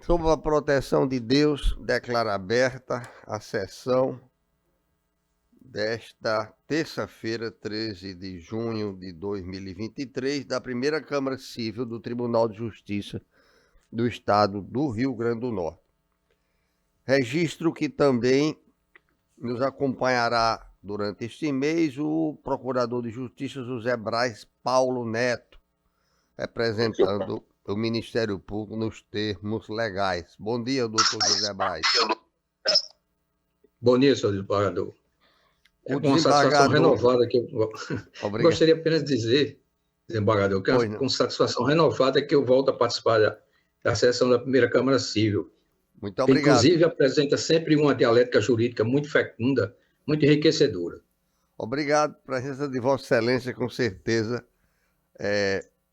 Sob a proteção de Deus, declaro aberta a sessão desta terça-feira, 13 de junho de 2023, da primeira Câmara Civil do Tribunal de Justiça do Estado do Rio Grande do Norte. Registro que também nos acompanhará durante este mês o Procurador de Justiça José Braz Paulo Neto, representando o Ministério Público nos termos legais. Bom dia, doutor José Braz. Bom dia, senhor desembargador. É com satisfação renovada que eu gostaria apenas de dizer, desembargador, que é com satisfação renovada que eu volto a participar da sessão da primeira Câmara Civil. Muito obrigado. Inclusive, apresenta sempre uma dialética jurídica muito fecunda, muito enriquecedora. Obrigado. A presença de Vossa Excelência, com certeza,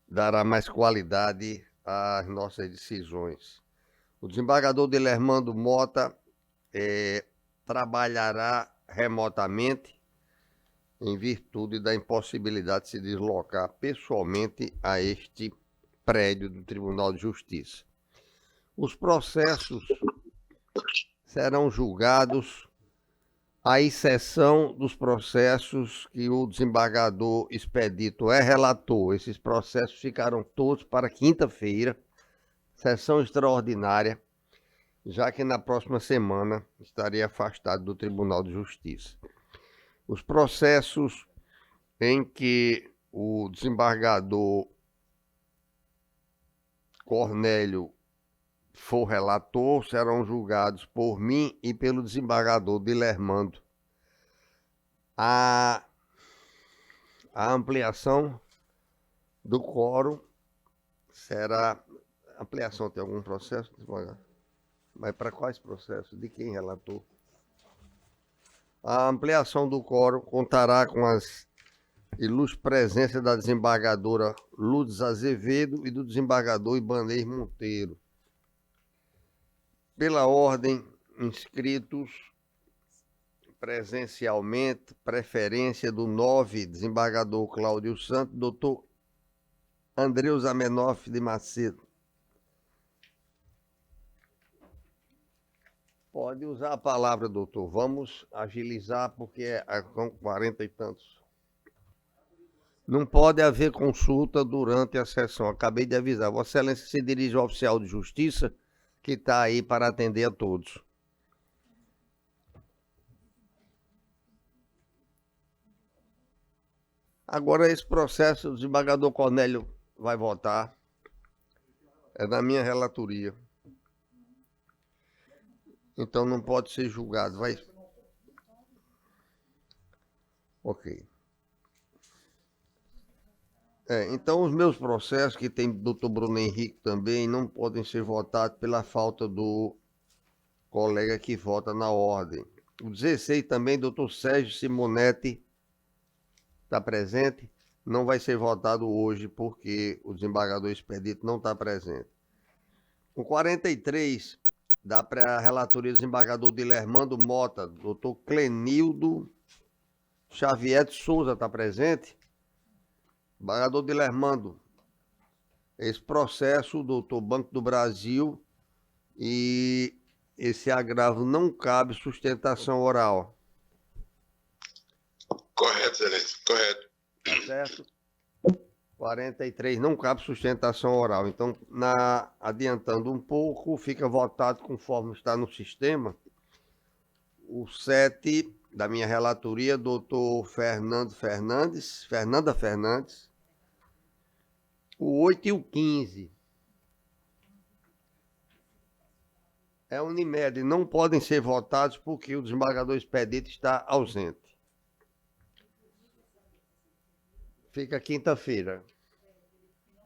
dará mais qualidade às nossas decisões. O desembargador Dilermando Mota trabalhará remotamente em virtude da impossibilidade de se deslocar pessoalmente a este prédio do Tribunal de Justiça. Os processos serão julgados à exceção dos processos que o desembargador Expedito é relator. Esses processos ficaram todos para quinta-feira, sessão extraordinária, já que na próxima semana estaria afastado do Tribunal de Justiça. Os processos em que o desembargador Cornélio for relator serão julgados por mim e pelo desembargador Dilermando. A ampliação do quórum será... Ampliação tem algum processo? Mas para quais processos? De quem relator? A ampliação do quórum contará com as ilustres presenças da desembargadora Lourdes Azevedo e do desembargador Ibanez Monteiro. Pela ordem, inscritos presencialmente, preferência do 9, desembargador Cláudio Santos, doutor Andreu Zamenhof de Macedo. Pode usar a palavra, doutor. Vamos agilizar, porque são 40 e tantos. Não pode haver consulta durante a sessão. Acabei de avisar. Vossa Excelência se dirige ao oficial de justiça, que está aí para atender a todos. Agora, esse processo, o desembargador Cornélio vai votar. É da minha relatoria. Então, não pode ser julgado. Vai. Ok. Então, os meus processos, que tem o doutor Bruno Henrique também, não podem ser votados pela falta do colega que vota na ordem. O 16 também, doutor Sérgio Simonetti, está presente, não vai ser votado hoje, porque o desembargador Expedito não está presente. O 43, dá para a relatoria do desembargador Dilermando Mota, doutor Clenildo Xavier de Souza, está presente? Desembargador Dilermando, esse processo, doutor Banco do Brasil, e esse agravo não cabe sustentação oral. Correto, excelência, correto. Tá certo? 43, não cabe sustentação oral. Então, adiantando um pouco, fica votado conforme está no sistema. O 7 da minha relatoria, doutor Fernanda Fernandes. O 8 e o 15 é Unimed, não podem ser votados porque o desembargador Expedito está ausente. Fica quinta-feira.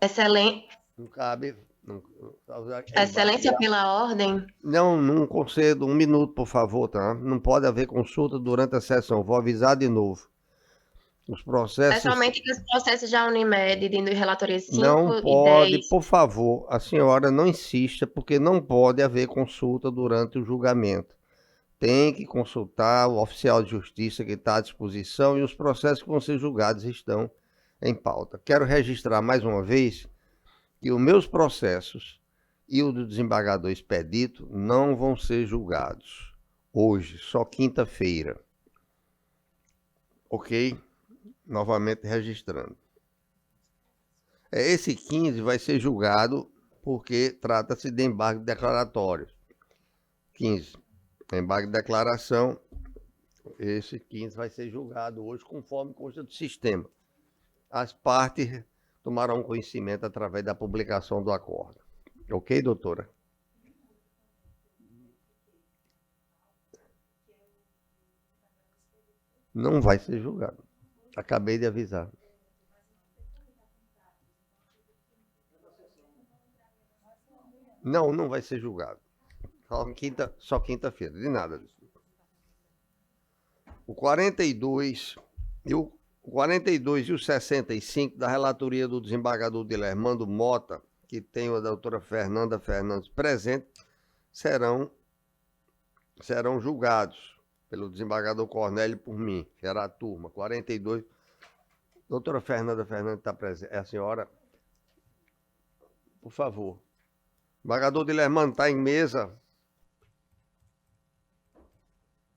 Excelente. Não cabe. Excelência, pela ordem. Não concedo. Um minuto, por favor, tá? Não pode haver consulta durante a sessão. Vou avisar de novo. Os processos... Pessoalmente, os processos da Unimed, de relatoria 5 não e pode, 10. Por favor, a senhora não insista, porque não pode haver consulta durante o julgamento. Tem que consultar o oficial de justiça que está à disposição e os processos que vão ser julgados estão em pauta. Quero registrar mais uma vez que os meus processos e o do desembargador Expedito não vão ser julgados hoje, só quinta-feira. Ok? Novamente registrando. Esse 15 vai ser julgado porque trata-se de embargo declaratório. 15, embargo de declaração. Esse 15 vai ser julgado hoje conforme consta do sistema. As partes tomarão conhecimento através da publicação do acordo. Ok, doutora? Não vai ser julgado. Acabei de avisar. Não vai ser julgado. Só quinta-feira, de nada. O 42 e o 65 da relatoria do desembargador Dilermando Mota, que tem a doutora Fernanda Fernandes presente, serão julgados pelo desembargador Cornélio e por mim, que era a turma. 42. Doutora Fernanda Fernandes está presente. É a senhora? Por favor. O desembargador Dilermando está em mesa?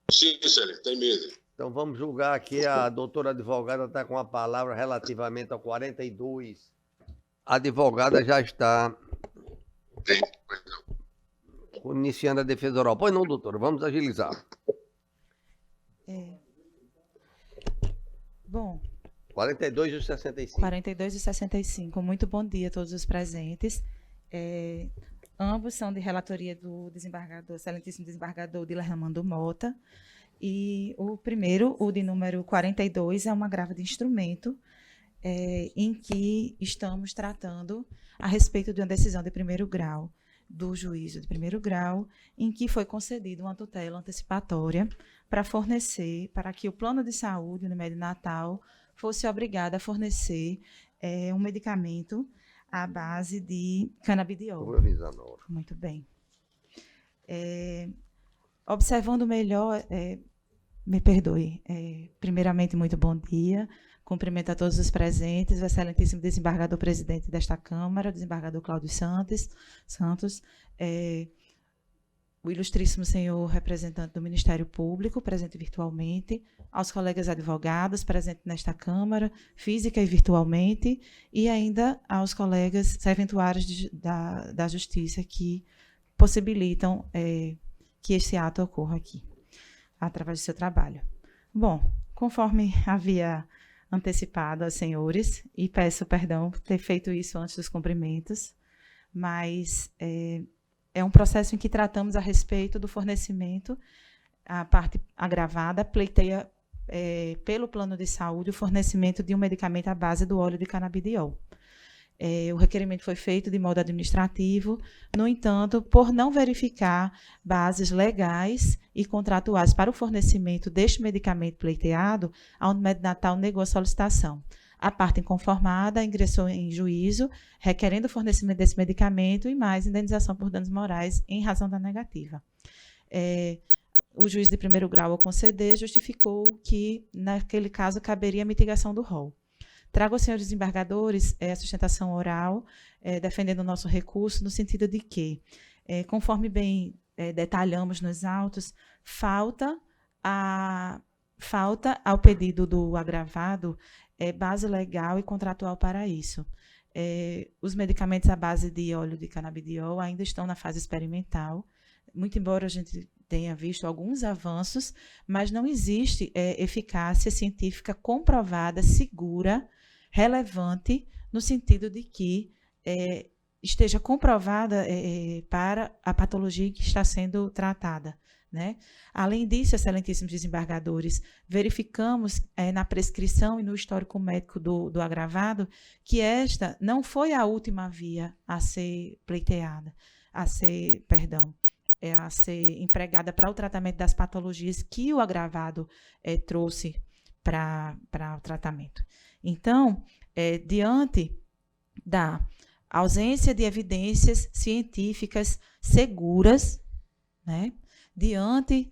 Sim, Célio, tem mesa. Então vamos julgar aqui, a doutora advogada está com a palavra relativamente ao 42. A advogada já está iniciando a defesa oral. Pois não, doutora, vamos agilizar. Bom. 42 e 65. 42 e 65. Muito bom dia a todos os presentes. Ambos são de relatoria do desembargador, excelentíssimo desembargador Dilermando Mota. E o primeiro, o de número 42, é uma agravo de instrumento em que estamos tratando a respeito de uma decisão de primeiro grau, do juízo de primeiro grau, em que foi concedida uma tutela antecipatória para fornecer, para que o plano de saúde, o Unimed Natal, fosse obrigado a fornecer um medicamento à base de canabidiol. Vou avisar na hora. Muito bem. Observando melhor, me perdoe, primeiramente, muito bom dia, cumprimento a todos os presentes, o excelentíssimo desembargador presidente desta Câmara, o desembargador Cláudio Santos, o ilustríssimo senhor representante do Ministério Público, presente virtualmente, aos colegas advogados presentes nesta Câmara, física e virtualmente, e ainda aos colegas serventuários da Justiça que possibilitam que este ato ocorra aqui, através do seu trabalho. Bom, conforme havia antecipado aos senhores, e peço perdão por ter feito isso antes dos cumprimentos, mas é um processo em que tratamos a respeito do fornecimento, a parte agravada pleiteia pelo plano de saúde o fornecimento de um medicamento à base do óleo de canabidiol. O requerimento foi feito de modo administrativo, no entanto, por não verificar bases legais e contratuais para o fornecimento deste medicamento pleiteado, a Unimed Natal negou a solicitação. A parte inconformada ingressou em juízo, requerendo o fornecimento desse medicamento e mais indenização por danos morais em razão da negativa. O juiz de primeiro grau, ao conceder, justificou que, naquele caso, caberia a mitigação do rol. Trago aos senhores desembargadores a sustentação oral, defendendo o nosso recurso, no sentido de que, conforme bem detalhamos nos autos, falta ao pedido do agravado base legal e contratual para isso. Os medicamentos à base de óleo de canabidiol ainda estão na fase experimental, muito embora a gente tenha visto alguns avanços, mas não existe eficácia científica comprovada, segura, relevante, no sentido de que esteja comprovada para a patologia que está sendo tratada, né? Além disso, excelentíssimos desembargadores, verificamos na prescrição e no histórico médico do agravado que esta não foi a última via a ser pleiteada, a ser empregada para o tratamento das patologias que o agravado trouxe para o tratamento. Então, diante da ausência de evidências científicas seguras, né, diante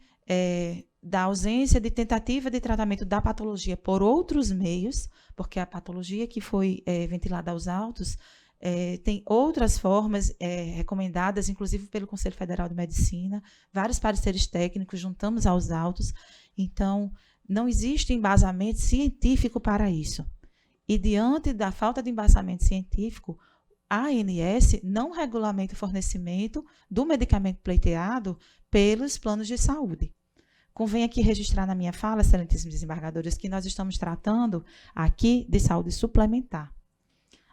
da ausência de tentativa de tratamento da patologia por outros meios, porque a patologia que foi ventilada aos autos Tem outras formas recomendadas, inclusive pelo Conselho Federal de Medicina, vários pareceres técnicos, juntamos aos autos. Então, não existe embasamento científico para isso. E, diante da falta de embasamento científico, a ANS não regulamenta o fornecimento do medicamento pleiteado pelos planos de saúde. Convém aqui registrar na minha fala, excelentíssimos desembargadores, que nós estamos tratando aqui de saúde suplementar.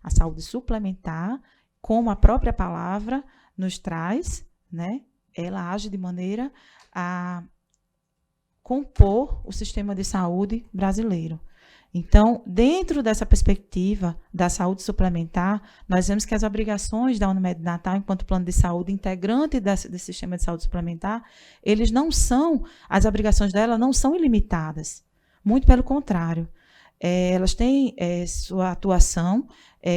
A saúde suplementar, como a própria palavra nos traz, né, ela age de maneira a compor o sistema de saúde brasileiro. Então, dentro dessa perspectiva da saúde suplementar, nós vemos que as obrigações da Unimed Natal, enquanto plano de saúde integrante desse sistema de saúde suplementar, as obrigações dela não são ilimitadas. Muito pelo contrário. Elas têm sua atuação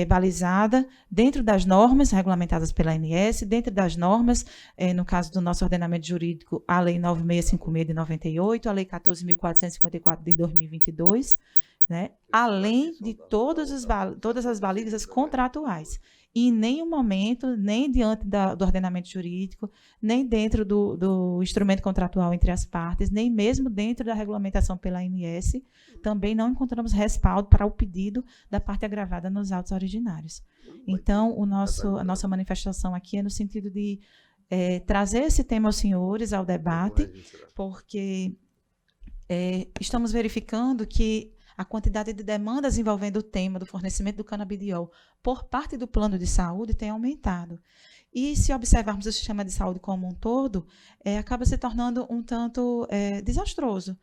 balizada dentro das normas regulamentadas pela ANS, dentro das normas, no caso do nosso ordenamento jurídico, a Lei 9656 de 98, a Lei 14.454 de 2022, né? Além de todas as balizas contratuais. E em nenhum momento, nem diante do ordenamento jurídico, nem dentro do instrumento contratual entre as partes, nem mesmo dentro da regulamentação pela ANS, também não encontramos respaldo para o pedido da parte agravada nos autos originários. Então, a nossa manifestação aqui é no sentido de trazer esse tema aos senhores, ao debate, porque estamos verificando que a quantidade de demandas envolvendo o tema do fornecimento do canabidiol por parte do plano de saúde tem aumentado. E, se observarmos o sistema de saúde como um todo, acaba se tornando um tanto desastroso.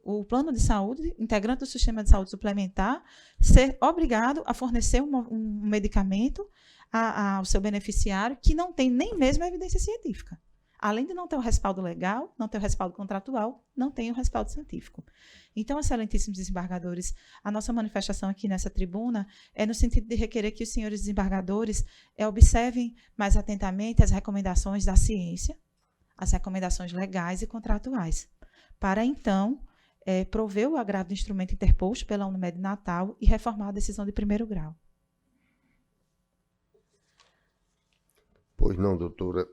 O plano de saúde, integrante do sistema de saúde suplementar, ser obrigado a fornecer um medicamento ao seu beneficiário que não tem nem mesmo a evidência científica. Além de não ter o respaldo legal, não ter o respaldo contratual, não tem o respaldo científico. Então, excelentíssimos desembargadores, a nossa manifestação aqui nessa tribuna é no sentido de requerer que os senhores desembargadores observem mais atentamente as recomendações da ciência, as recomendações legais e contratuais, para então prover o agravo do instrumento interposto pela Unimed Natal e reformar a decisão de primeiro grau. Pois não, doutora.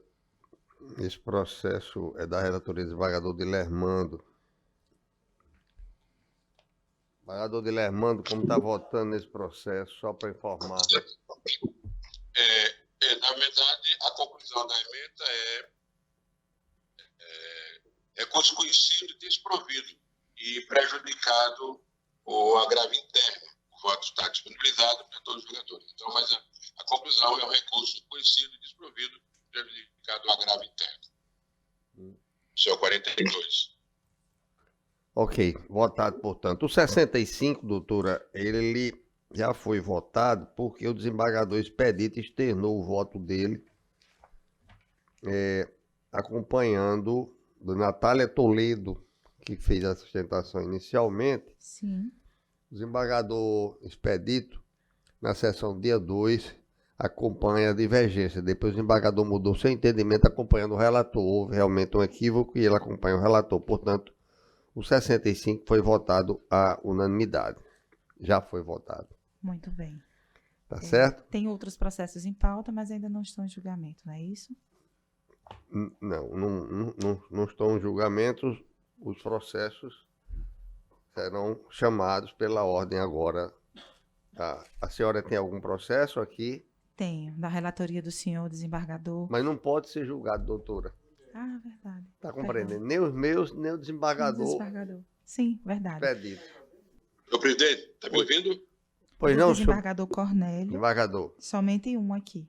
Esse processo é da relatoria do desembargador Dilermando. Desembargador Dilermando, como está votando nesse processo, só para informar. Na verdade, a conclusão da emenda é desconhecido e desprovido e prejudicado o agravo interno. O voto está disponibilizado para todos os jogadores. Então, mas a conclusão é um recurso conhecido e desprovido, prejudicado o agravo interno. Seu 42. Ok, votado, portanto. O 65, doutora, ele já foi votado porque o desembargador Expedito externou o voto dele, acompanhando do Natália Toledo, que fez a sustentação inicialmente. Sim. O desembargador Expedito, na sessão dia 2, acompanha a divergência. Depois o desembargador mudou seu entendimento acompanhando o relator. Houve realmente um equívoco e ele acompanha o relator. Portanto, o 65 foi votado à unanimidade. Já foi votado. Muito bem. Tá certo? Tem outros processos em pauta, mas ainda não estão em julgamento, não é isso? Não estão em julgamento. Os processos serão chamados pela ordem agora. Tá? A senhora tem algum processo aqui? Tenho, da relatoria do senhor desembargador. Mas não pode ser julgado, doutora. Ah, verdade. Está compreendendo? Nem os meus, nem o desembargador. Sim, verdade. Expedito. Senhor presidente, está me ouvindo? Pois não, desembargador Cornélio. Desembargador. Somente um aqui.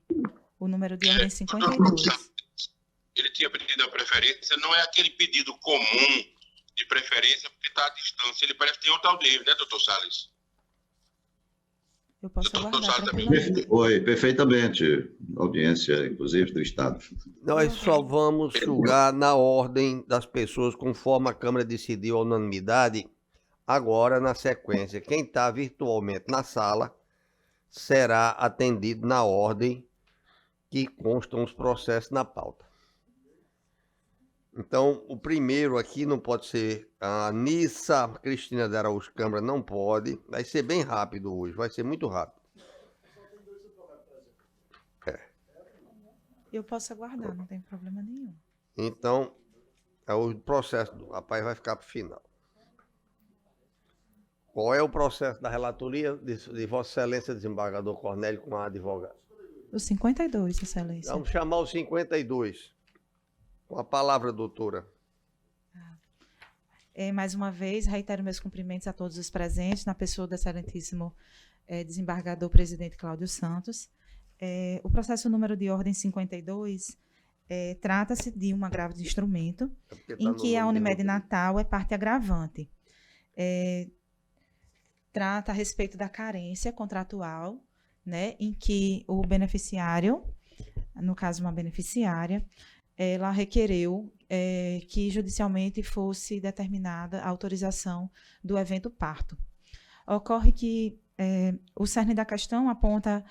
O número de ordem 52. Ele tinha pedido a preferência, não é aquele pedido comum de preferência porque está à distância. Ele parece que tem outra audiência, né, doutor Salles? Eu posso aguardar tranquilamente. Oi, perfeitamente. Audiência, inclusive, do Estado. Nós só vamos julgar na ordem das pessoas, conforme a Câmara decidiu a unanimidade. Agora, na sequência, quem está virtualmente na sala será atendido na ordem que constam os processos na pauta. Então, o primeiro aqui não pode ser a Nissa Cristina de Araújo Câmara, não pode. Vai ser bem rápido hoje, vai ser muito rápido. Eu posso aguardar, não tem problema nenhum. Então, o processo do rapaz vai ficar para o final. Qual é o processo da relatoria de Vossa Excelência, desembargador Cornélio, com a advogada? O 52, Excelência. Vamos chamar o 52. Com a palavra, doutora. Mais uma vez, reitero meus cumprimentos a todos os presentes, na pessoa do excelentíssimo desembargador presidente Cláudio Santos. O processo número de ordem 52 trata-se de um agravo de instrumento em que a Unimed Natal é parte agravante. Trata a respeito da carência contratual, né, em que o beneficiário, no caso uma beneficiária, ela requereu que judicialmente fosse determinada a autorização do evento parto. Ocorre que o cerne da questão aponta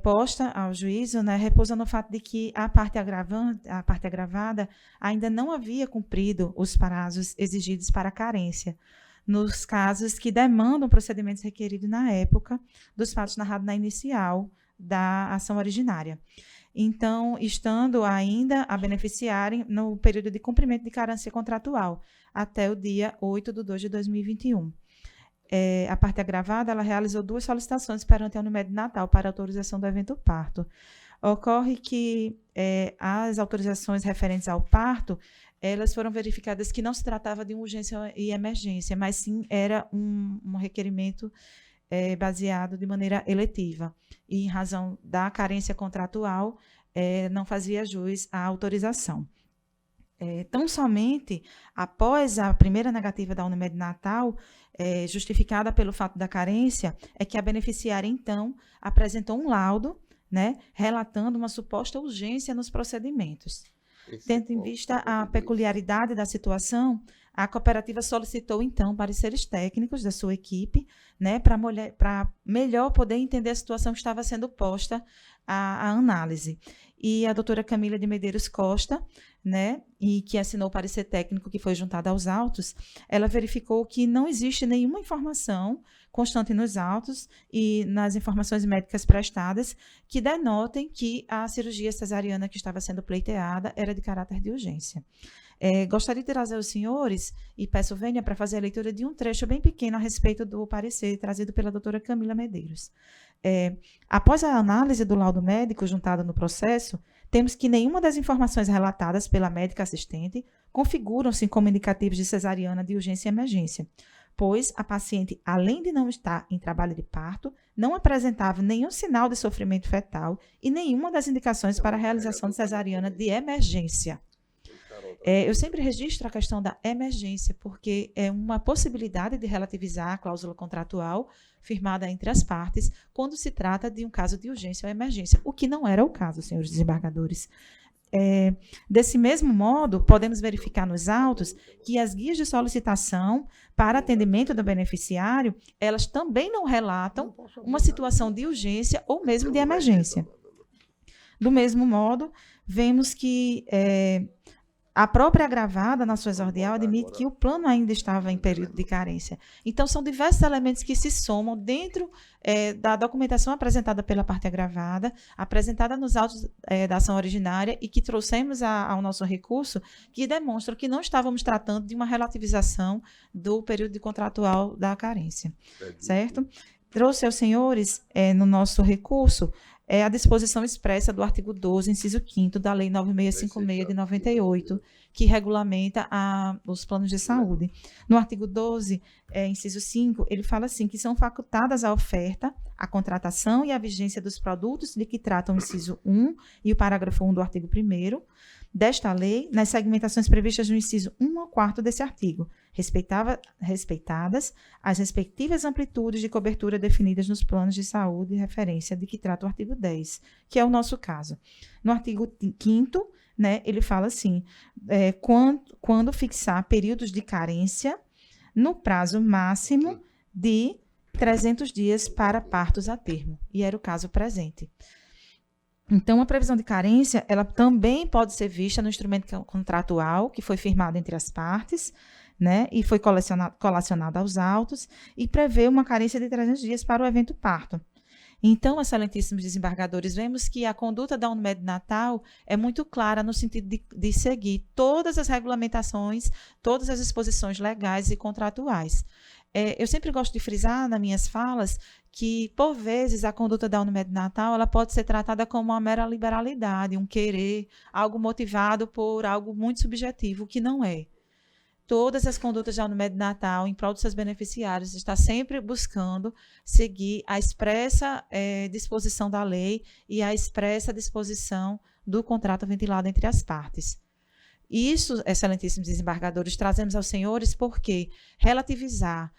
posta ao juízo, né, repousa no fato de que a parte agravada ainda não havia cumprido os prazos exigidos para a carência, nos casos que demandam procedimentos requeridos na época dos fatos narrados na inicial da ação originária. Então, estando ainda a beneficiária no período de cumprimento de carência contratual, até o dia 8/2/2021. A parte agravada, ela realizou 2 solicitações perante a Unimed Natal para autorização do evento parto. Ocorre que as autorizações referentes ao parto, elas foram verificadas que não se tratava de uma urgência e emergência, mas sim era um requerimento baseado de maneira eletiva. E em razão da carência contratual, não fazia jus à autorização. Tão somente após a primeira negativa da Unimed Natal, justificada pelo fato da carência, é que a beneficiária, então, apresentou um laudo, né, relatando uma suposta urgência nos procedimentos. Tendo em vista a peculiaridade da situação, a cooperativa solicitou, então, pareceres técnicos da sua equipe, né, para melhor poder entender a situação que estava sendo posta à análise. E a doutora Camila de Medeiros Costa, né, e que assinou o parecer técnico que foi juntado aos autos, ela verificou que não existe nenhuma informação constante nos autos e nas informações médicas prestadas que denotem que a cirurgia cesariana que estava sendo pleiteada era de caráter de urgência. Gostaria de trazer aos senhores, e peço vênia para fazer a leitura de um trecho bem pequeno a respeito do parecer trazido pela doutora Camila Medeiros. Após a análise do laudo médico juntado no processo, temos que nenhuma das informações relatadas pela médica assistente configuram-se como indicativos de cesariana de urgência e emergência, pois a paciente, além de não estar em trabalho de parto, não apresentava nenhum sinal de sofrimento fetal e nenhuma das indicações para a realização de cesariana de emergência. Eu sempre registro a questão da emergência, porque é uma possibilidade de relativizar a cláusula contratual firmada entre as partes quando se trata de um caso de urgência ou emergência, o que não era o caso, senhores desembargadores. Desse mesmo modo, podemos verificar nos autos que as guias de solicitação para atendimento do beneficiário, elas também não relatam uma situação de urgência ou mesmo de emergência. Do mesmo modo, vemos que a própria agravada, na sua exordial, admite que o plano ainda estava em período de carência. Então, são diversos elementos que se somam dentro da documentação apresentada pela parte agravada, apresentada nos autos da ação originária e que trouxemos ao nosso recurso, que demonstram que não estávamos tratando de uma relativização do período contratual da carência. Certo? Trouxe aos senhores, no nosso recurso, a disposição expressa do artigo 12, inciso 5º da Lei 9656 de 98, que regulamenta os planos de saúde. No artigo 12, inciso 5, ele fala assim, que são facultadas a oferta, a contratação e a vigência dos produtos de que tratam o inciso 1 e o parágrafo 1 do artigo 1º desta lei, nas segmentações previstas no inciso 1 ao 4º desse artigo, respeitadas as respectivas amplitudes de cobertura definidas nos planos de saúde e referência de que trata o artigo 10, que é o nosso caso. No artigo 5º, né, ele fala assim, quando fixar períodos de carência no prazo máximo de 300 dias para partos a termo, e era o caso presente. Então, a previsão de carência, ela também pode ser vista no instrumento contratual que foi firmado entre as partes, né, e foi colacionado aos autos, e prevê uma carência de 300 dias para o evento parto. Então, excelentíssimos desembargadores, vemos que a conduta da Unimed Natal é muito clara no sentido de seguir todas as regulamentações, todas as disposições legais e contratuais. Eu sempre gosto de frisar nas minhas falas que, por vezes, a conduta da Unimed Natal ela pode ser tratada como uma mera liberalidade, um querer, algo motivado por algo muito subjetivo, que não é. Todas as condutas da Unimed Natal, em prol dos seus beneficiários, está sempre buscando seguir a expressa disposição da lei e a expressa disposição do contrato ventilado entre as partes. Isso, excelentíssimos desembargadores, trazemos aos senhores porque relativizar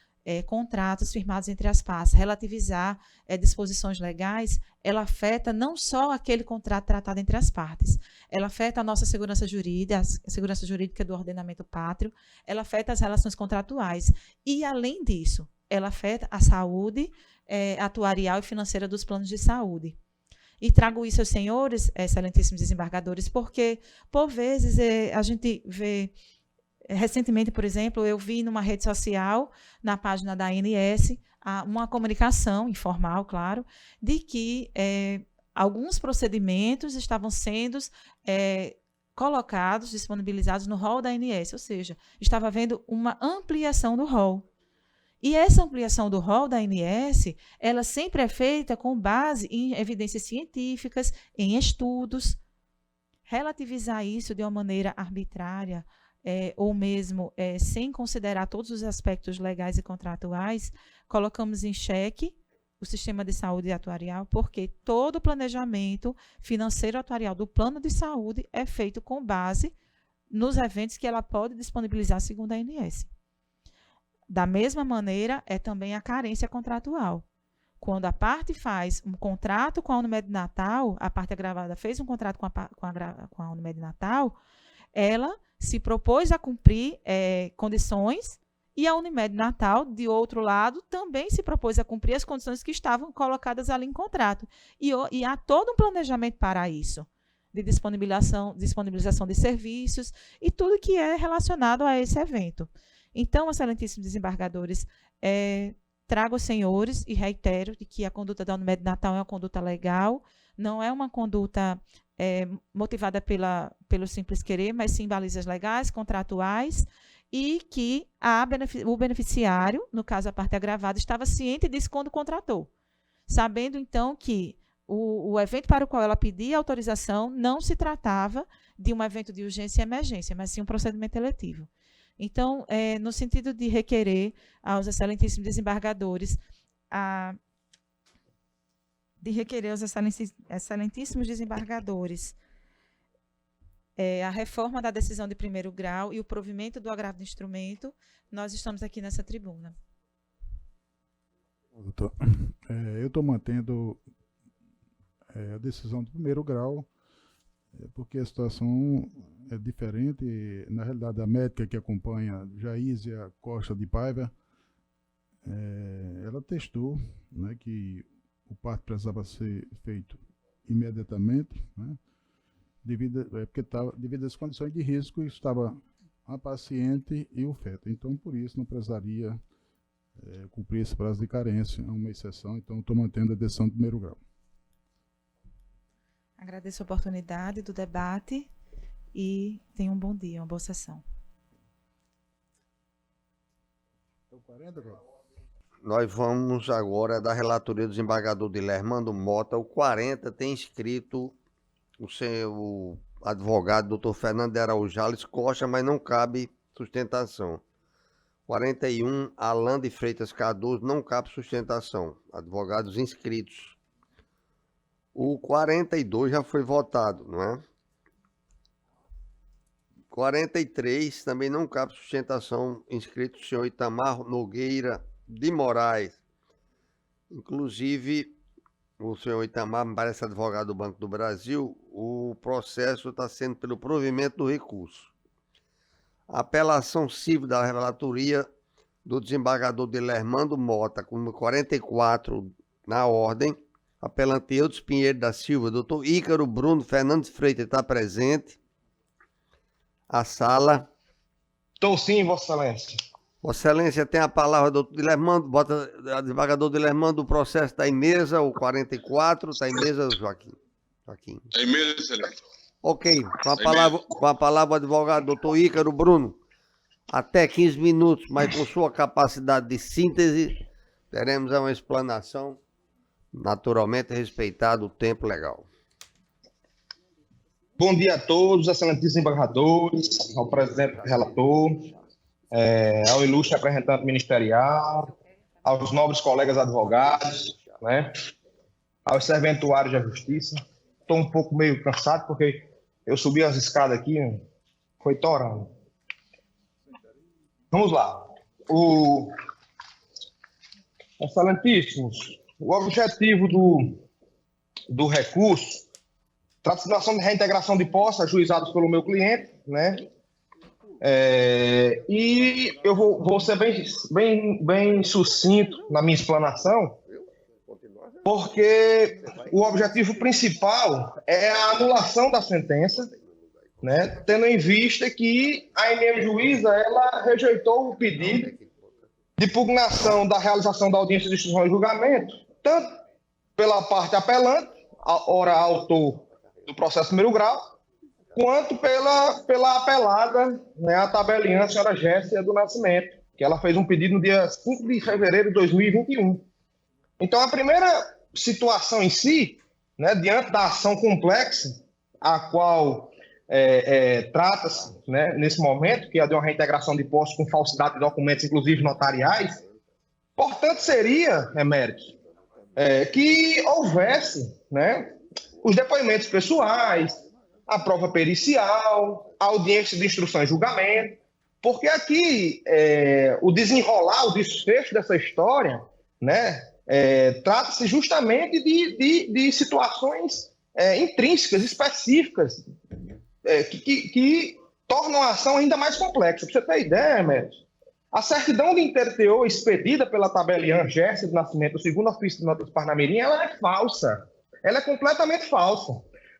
contratos firmados entre as partes, relativizar disposições legais, ela afeta não só aquele contrato tratado entre as partes, ela afeta a nossa segurança jurídica, a segurança jurídica do ordenamento pátrio, ela afeta as relações contratuais e, além disso, ela afeta a saúde atuarial e financeira dos planos de saúde. E trago isso aos senhores, excelentíssimos desembargadores, porque, por vezes, a gente vê... Recentemente, por exemplo, eu vi numa rede social, na página da ANS, uma comunicação informal, claro, de que alguns procedimentos estavam sendo colocados, disponibilizados no rol da ANS, ou seja, estava havendo uma ampliação do rol. E essa ampliação do rol da ANS, ela sempre é feita com base em evidências científicas, em estudos. Relativizar isso de uma maneira arbitrária, ou mesmo sem considerar todos os aspectos legais e contratuais, colocamos em xeque o sistema de saúde atuarial, porque todo o planejamento financeiro atuarial do plano de saúde é feito com base nos eventos que ela pode disponibilizar segundo a ANS. Da mesma maneira, é também a carência contratual. Quando a parte faz um contrato com a Unimed Natal, a parte agravada fez um contrato com a Unimed Natal, ela se propôs a cumprir condições e a Unimed Natal, de outro lado, também se propôs a cumprir as condições que estavam colocadas ali em contrato. E há todo um planejamento para isso, de disponibilização de serviços e tudo que é relacionado a esse evento. Então, excelentíssimos desembargadores, trago aos senhores e reitero de que a conduta da Unimed Natal é uma conduta legal, não é uma conduta motivada pelo simples querer, mas sim balizas legais, contratuais, e que o beneficiário, no caso a parte agravada, estava ciente disso quando contratou, sabendo então que o evento para o qual ela pedia autorização não se tratava de um evento de urgência e emergência, mas sim um procedimento eletivo. Então, no sentido de requerer aos excelentíssimos desembargadores a reforma da decisão de primeiro grau e o provimento do agravo de instrumento, nós estamos aqui nessa tribuna. Doutor, eu estou mantendo a decisão de primeiro grau, porque a situação é diferente. Na realidade, a médica que acompanha Jaísia Costa de Paiva, ela testou, né, que o parto precisava ser feito imediatamente, né, devido às condições de risco, estava a paciente e o feto. Então, por isso, não precisaria cumprir esse prazo de carência, é uma exceção. Então, estou mantendo a decisão de primeiro grau. Agradeço a oportunidade do debate e tenha um bom dia, uma boa sessão. Nós vamos agora da relatoria do desembargador Dilermando Mota. O 40 tem escrito o advogado doutor Fernando de Araújo Jales Costa, mas não cabe sustentação. 41, Alan de Freitas Cardoso, não cabe sustentação. Advogados inscritos. O 42 já foi votado, não é? 43 também não cabe sustentação, inscrito o senhor Itamar Nogueira de Moraes. Inclusive, o senhor Itamar me parece advogado do Banco do Brasil, o processo está sendo pelo provimento do recurso. A apelação civil da relatoria do desembargador Dilermando Mota, com 44 na ordem, apelante Eudes Pinheiro da Silva, doutor Ícaro Bruno Fernandes Freitas está presente. A sala. Estou sim, Vossa Excelência. Vossa Excelência tem a palavra, doutor Dilermando, bota desembargador Dilermando, o processo está em mesa, o 44, está em mesa, Joaquim. Está em mesa, Excelência. Ok, com a palavra o advogado doutor Ícaro Bruno, até 15 minutos, mas com sua capacidade de síntese, teremos uma explanação, naturalmente respeitado o tempo legal. Bom dia a todos, excelentíssimos embargadores, ao presidente relator, ao ilustre representante ministerial, aos nobres colegas advogados, né, aos serventuários da Justiça. Estou um pouco meio cansado porque eu subi as escadas aqui, foi torando. Vamos lá. Excelentíssimos, o objetivo do recurso trata-se de ação de reintegração de posse ajuizados pelo meu cliente, né? E eu vou ser bem sucinto na minha explanação, porque o objetivo principal é a anulação da sentença, né? Tendo em vista que a MM Juíza ela rejeitou o pedido de pugnação da realização da audiência de instrução e julgamento, tanto pela parte apelante, ora autor do processo primeiro grau, quanto pela apelada, né, a tabeliã, a senhora Jéssica do Nascimento, que ela fez um pedido no dia 5 de fevereiro de 2021. Então, a primeira situação em si, né, diante da ação complexa, a qual trata-se, né, nesse momento, que é de uma reintegração de posse com falsidade de documentos, inclusive notariais, portanto, seria, emérito, que houvesse, né, os depoimentos pessoais, a prova pericial, a audiência de instrução e julgamento, porque aqui o desenrolar, o desfecho dessa história, né, trata-se justamente de situações intrínsecas, específicas, que tornam a ação ainda mais complexa. Para você ter ideia, Emérito, a certidão de interteor expedida pela tabeliã Jéssica do Nascimento, segundo ofício de notas Parnamirim, ela é falsa. Ela é completamente falsa.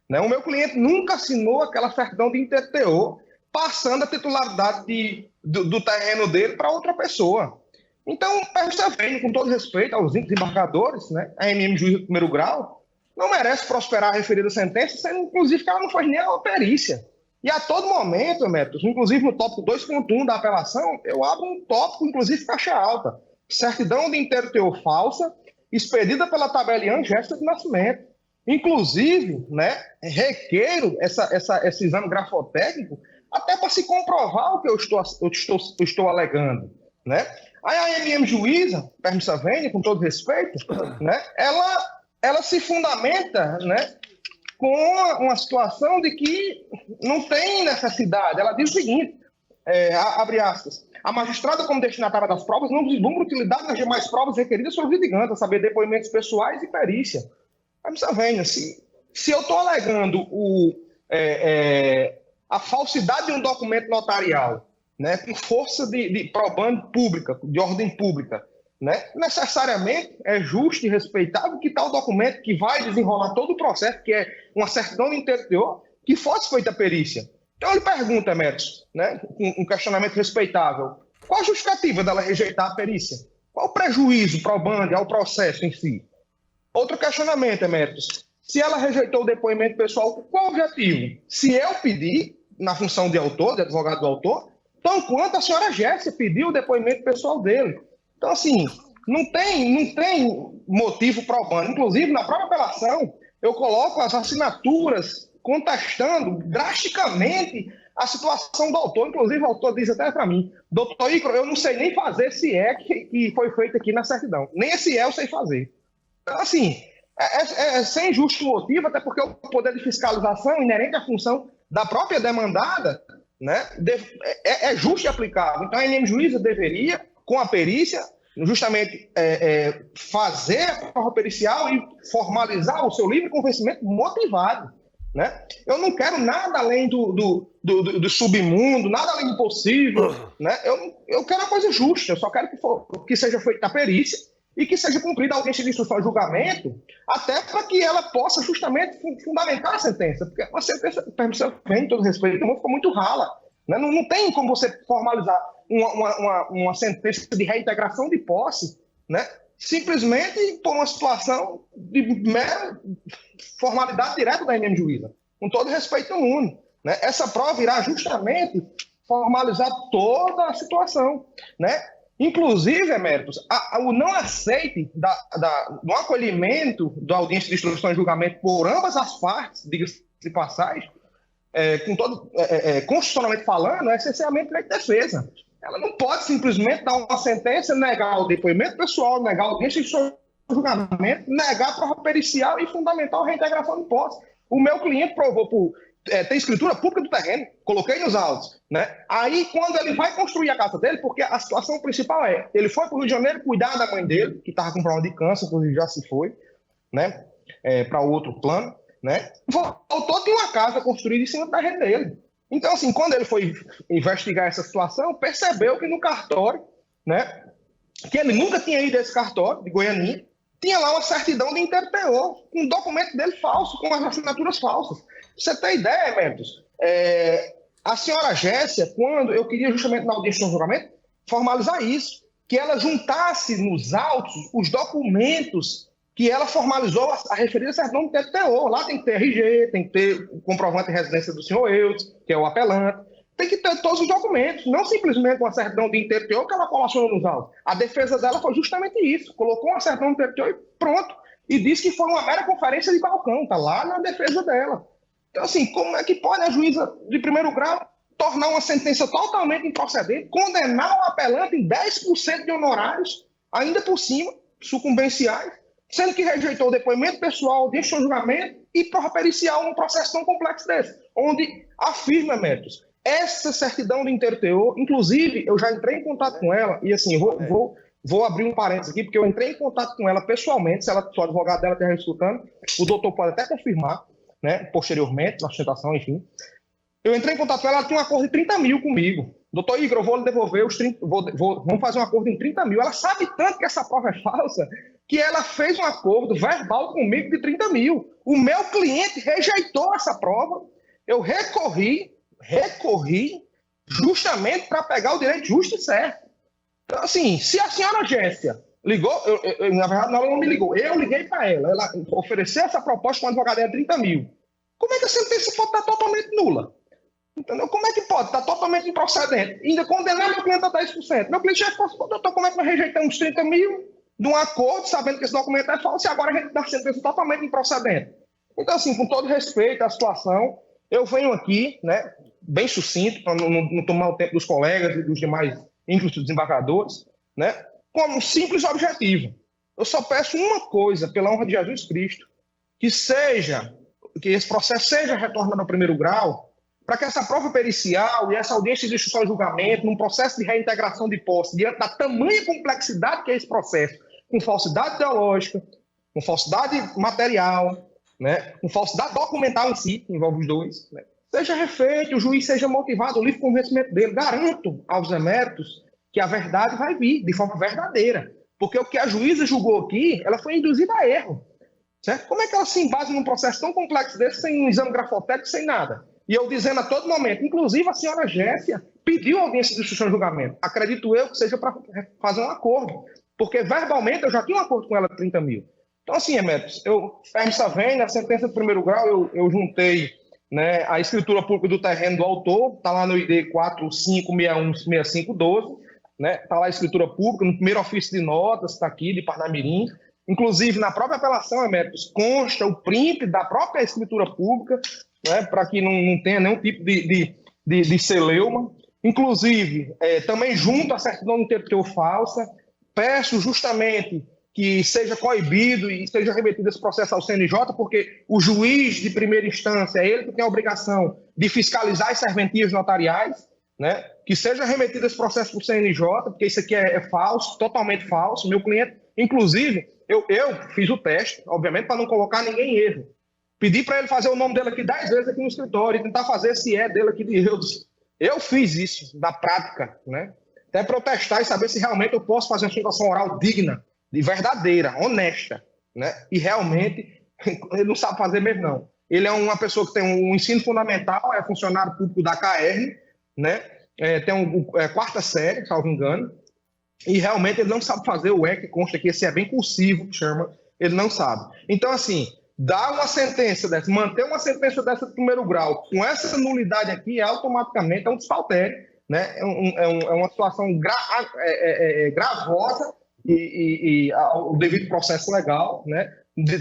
Né? O meu cliente nunca assinou aquela certidão de interteor, passando a titularidade do terreno dele para outra pessoa. Então, percebendo, com todo respeito aos desembargadores, né, a MM Juíza do primeiro grau não merece prosperar a referida sentença, sendo inclusive que ela não faz nem a perícia. E a todo momento, Emétrios, inclusive no tópico 2.1 da apelação, eu abro um tópico, inclusive caixa alta, certidão de interteor falsa, expedida pela tabeliã Jéssica do Nascimento. Inclusive, né, requeiro esse exame grafotécnico até para se comprovar o que eu estou alegando. Né? A MM Juíza, permissa venha, com todo respeito, né, ela se fundamenta, né, com uma situação de que não tem necessidade. Ela diz o seguinte, abre aspas, a magistrada como destinatária das provas não vislumbra utilidade nas demais provas requeridas sobre litigante, a saber, depoimentos pessoais e perícia. Permissa venha, se eu estou alegando a falsidade de um documento notarial, né, com força de probando pública, de ordem pública, né, necessariamente é justo e respeitável que tal documento que vai desenrolar todo o processo, que é uma certidão de interteor, que fosse feita a perícia. Então eu lhe pergunto, Eméritos, né, um questionamento respeitável, qual a justificativa dela rejeitar a perícia? Qual o prejuízo probando ao processo em si? Outro questionamento, Eméritos, se ela rejeitou o depoimento pessoal, qual o objetivo? Se eu pedir, na função de autor, de advogado do autor, tão quanto a senhora Jéssica pediu o depoimento pessoal dele. Então, assim, não tem motivo probando. Inclusive, na própria apelação, eu coloco as assinaturas contestando drasticamente a situação do autor. Inclusive, o autor diz até para mim, doutor Ícaro, eu não sei nem fazer se que foi feito aqui na certidão. Nem esse eu sei fazer. Então, assim, sem justo motivo, até porque o poder de fiscalização inerente à função da própria demandada, né, é justo e aplicável. Então, a MM Juíza deveria, com a perícia, justamente fazer a prova pericial e formalizar o seu livre convencimento motivado. Né? Eu não quero nada além do submundo, nada além do possível. Né? Eu quero a coisa justa, eu só quero que seja feita a perícia e que seja cumprida a audiência de instrução e julgamento, até para que ela possa justamente fundamentar a sentença. Porque a sentença, vem todo respeito, ficou muito rala. Né? Não tem como você formalizar uma sentença de reintegração de posse, né? Simplesmente por uma situação de mera formalidade direta da MM Juíza, com todo respeito ao mundo, né? Essa prova irá justamente formalizar toda a situação, né? Inclusive, eméritos, o não aceite do acolhimento da audiência de instrução e julgamento por ambas as partes, diga-se de passagem, constitucionalmente falando, é essencialmente direito de defesa. Ela não pode simplesmente dar uma sentença, negar o depoimento pessoal, negar a audiência de instrução e julgamento, negar a prova pericial e fundamental a reintegração de posse. O meu cliente provou tem escritura pública do terreno, coloquei nos autos, né? Aí, quando ele vai construir a casa dele, porque a situação principal ele foi para o Rio de Janeiro cuidar da mãe dele, que estava com problema de câncer, inclusive já se foi, né? Para outro plano, né? Voltou, tem uma casa construída em cima do terreno dele. Então, assim, quando ele foi investigar essa situação, percebeu que no cartório, né? Que ele nunca tinha ido a esse cartório de Goianinha, tinha lá uma certidão de interteor, com um documento dele falso, com as assinaturas falsas. Pra você ter ideia, eméritos, a senhora Jéssica, quando eu queria justamente na audiência de julgamento, formalizar isso, que ela juntasse nos autos os documentos que ela formalizou a referida certidão de interteor. Lá tem que ter RG, tem que ter o comprovante de residência do senhor Eudes, que é o apelante, tem que ter todos os documentos, não simplesmente uma certidão de interteor que ela colacionou nos autos. A defesa dela foi justamente isso, colocou uma certidão de interteor e pronto. E disse que foi uma mera conferência de balcão, está lá na defesa dela. Então, assim, como é que pode a juíza de primeiro grau tornar uma sentença totalmente improcedente, condenar o apelante em 10% de honorários, ainda por cima, sucumbenciais, sendo que rejeitou o depoimento pessoal, deixou o julgamento e prova pericial num processo tão complexo desse, onde afirma, eméritos, essa certidão de interteor, inclusive, eu já entrei em contato com ela, e assim, vou abrir um parênteses aqui, porque eu entrei em contato com ela pessoalmente, se ela, se o advogado dela estiver escutando, o doutor pode até confirmar, né, posteriormente, na sustentação, enfim. Eu entrei em contato com ela, ela tinha um acordo de 30 mil comigo. Doutor Igor, eu vou lhe devolver os 30, vamos fazer um acordo em 30 mil. Ela sabe tanto que essa prova é falsa, que ela fez um acordo verbal comigo de 30 mil. O meu cliente rejeitou essa prova, eu recorri justamente para pegar o direito justo e certo. Então, assim, se a senhora Jéssica ligou, na verdade ela não me ligou, eu liguei para ela ofereceu essa proposta com a advogada de 30 mil. Como é que a sentença pode estar totalmente nula? Entendeu? Como é que pode estar totalmente improcedente? Ainda condenar meu cliente a 10%. Meu cliente já falou, doutor, como é que nós rejeitamos 30 mil de um acordo, sabendo que esse documento é falso, e agora a gente dá sentença totalmente improcedente? Então, assim, com todo respeito à situação, eu venho aqui, né, bem sucinto, para não tomar o tempo dos colegas e dos demais, inclusive desembargadores, né, com um simples objetivo. Eu só peço uma coisa, pela honra de Jesus Cristo, que esse processo seja retornado ao primeiro grau, para que essa prova pericial e essa audiência de instrução e julgamento, num processo de reintegração de posse, diante da tamanha complexidade que é esse processo, com falsidade ideológica, com falsidade material, né, com falsidade documental em si, que envolve os dois, né, seja refeito, o juiz seja motivado, o livre convencimento dele. Garanto aos eméritos que a verdade vai vir de forma verdadeira, porque o que a juíza julgou aqui, ela foi induzida a erro. Certo? Como é que ela se embasa num processo tão complexo desse, sem um exame grafotécnico, sem nada? E eu dizendo a todo momento, inclusive a senhora Jéssica pediu audiência de instrução e julgamento. Acredito eu que seja para fazer um acordo, porque verbalmente eu já tinha um acordo com ela de 30 mil. Então, assim, eméritos, essa vem, na sentença de primeiro grau, eu juntei, né, a escritura pública do terreno do autor, está lá no ID 45616512, né, está lá a escritura pública, no primeiro ofício de notas, está aqui, de Parnamirim. Inclusive, na própria apelação, eméritos, consta o print da própria escritura pública, né, para que não tenha nenhum tipo de celeuma. Inclusive, também junto à certidão de interteor falsa, peço justamente que seja coibido e seja remetido esse processo ao CNJ, porque o juiz de primeira instância é ele que tem a obrigação de fiscalizar as serventias notariais, né? Que seja remetido esse processo para o CNJ, porque isso aqui é falso, totalmente falso. Meu cliente, inclusive, eu fiz o teste, obviamente, para não colocar ninguém em erro. Pedi para ele fazer o nome dele aqui 10 vezes aqui no escritório e tentar fazer esse dele aqui de Eudes. Eu fiz isso na prática, né? Até para eu testar e saber se realmente eu posso fazer uma sustentação oral digna, de verdadeira, honesta, né? E realmente ele não sabe fazer mesmo, não. Ele é uma pessoa que tem um ensino fundamental, é funcionário público da KR, né? tem quarta série, salvo engano, e realmente ele não sabe fazer o E, que consta aqui, esse é bem cursivo, que chama, ele não sabe. Então, assim, dar uma sentença dessa, manter uma sentença dessa de primeiro grau, com essa nulidade aqui, automaticamente é um desfaltério, né? É uma situação gravosa e o devido processo legal, né?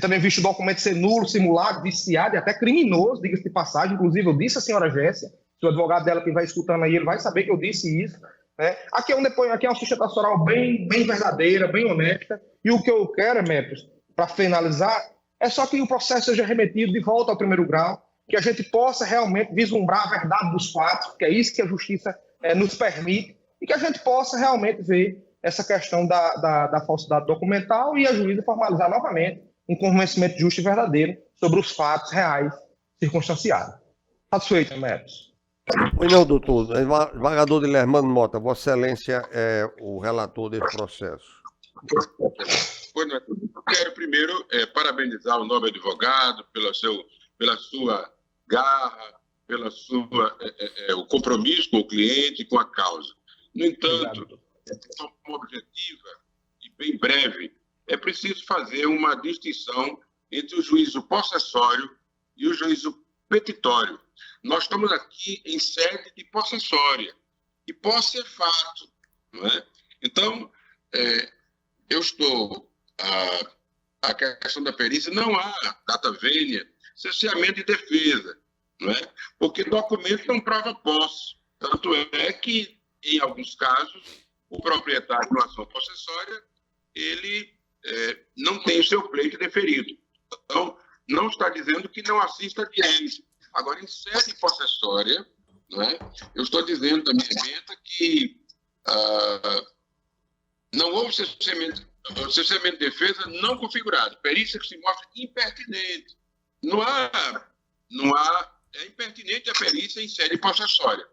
Também visto o documento ser nulo, simulado, viciado e até criminoso, diga-se de passagem. Inclusive, eu disse à senhora Jéssica, se o advogado dela que vai escutando aí, ele vai saber que eu disse isso. Né? Aqui é uma sustentação oral bem verdadeira, bem honesta. E o que eu quero, Emépios, para finalizar, é só que o processo seja remetido de volta ao primeiro grau, que a gente possa realmente vislumbrar a verdade dos fatos, que é isso que a justiça nos permite, e que a gente possa realmente ver essa questão da falsidade documental e a juíza formalizar novamente um convencimento justo e verdadeiro sobre os fatos reais circunstanciados. Satisfeito, Emépios? Pois não, doutor. Desembargador Dilermando Mota, Vossa Excelência é o relator desse processo. Pois não, eu quero primeiro parabenizar o nobre advogado pela sua garra, pela o compromisso com o cliente e com a causa. No entanto, de forma objetiva e bem breve, é preciso fazer uma distinção entre o juízo possessório e o juízo petitório. Nós estamos aqui em sede de possessória, e posse é fato, não é? Então, eu estou... A questão da perícia, não há data vênia, cerceamento de defesa, não é? Porque documento não prova posse. Tanto é que, em alguns casos, o proprietário de uma ação possessória, ele não tem o seu pleito deferido. Então, não está dizendo que não assista a diligência. Agora, em sede possessória, não é? Eu estou dizendo da minha emenda que não houve cerceamento de defesa não configurado, perícia que se mostra impertinente. É impertinente a perícia em sede possessória.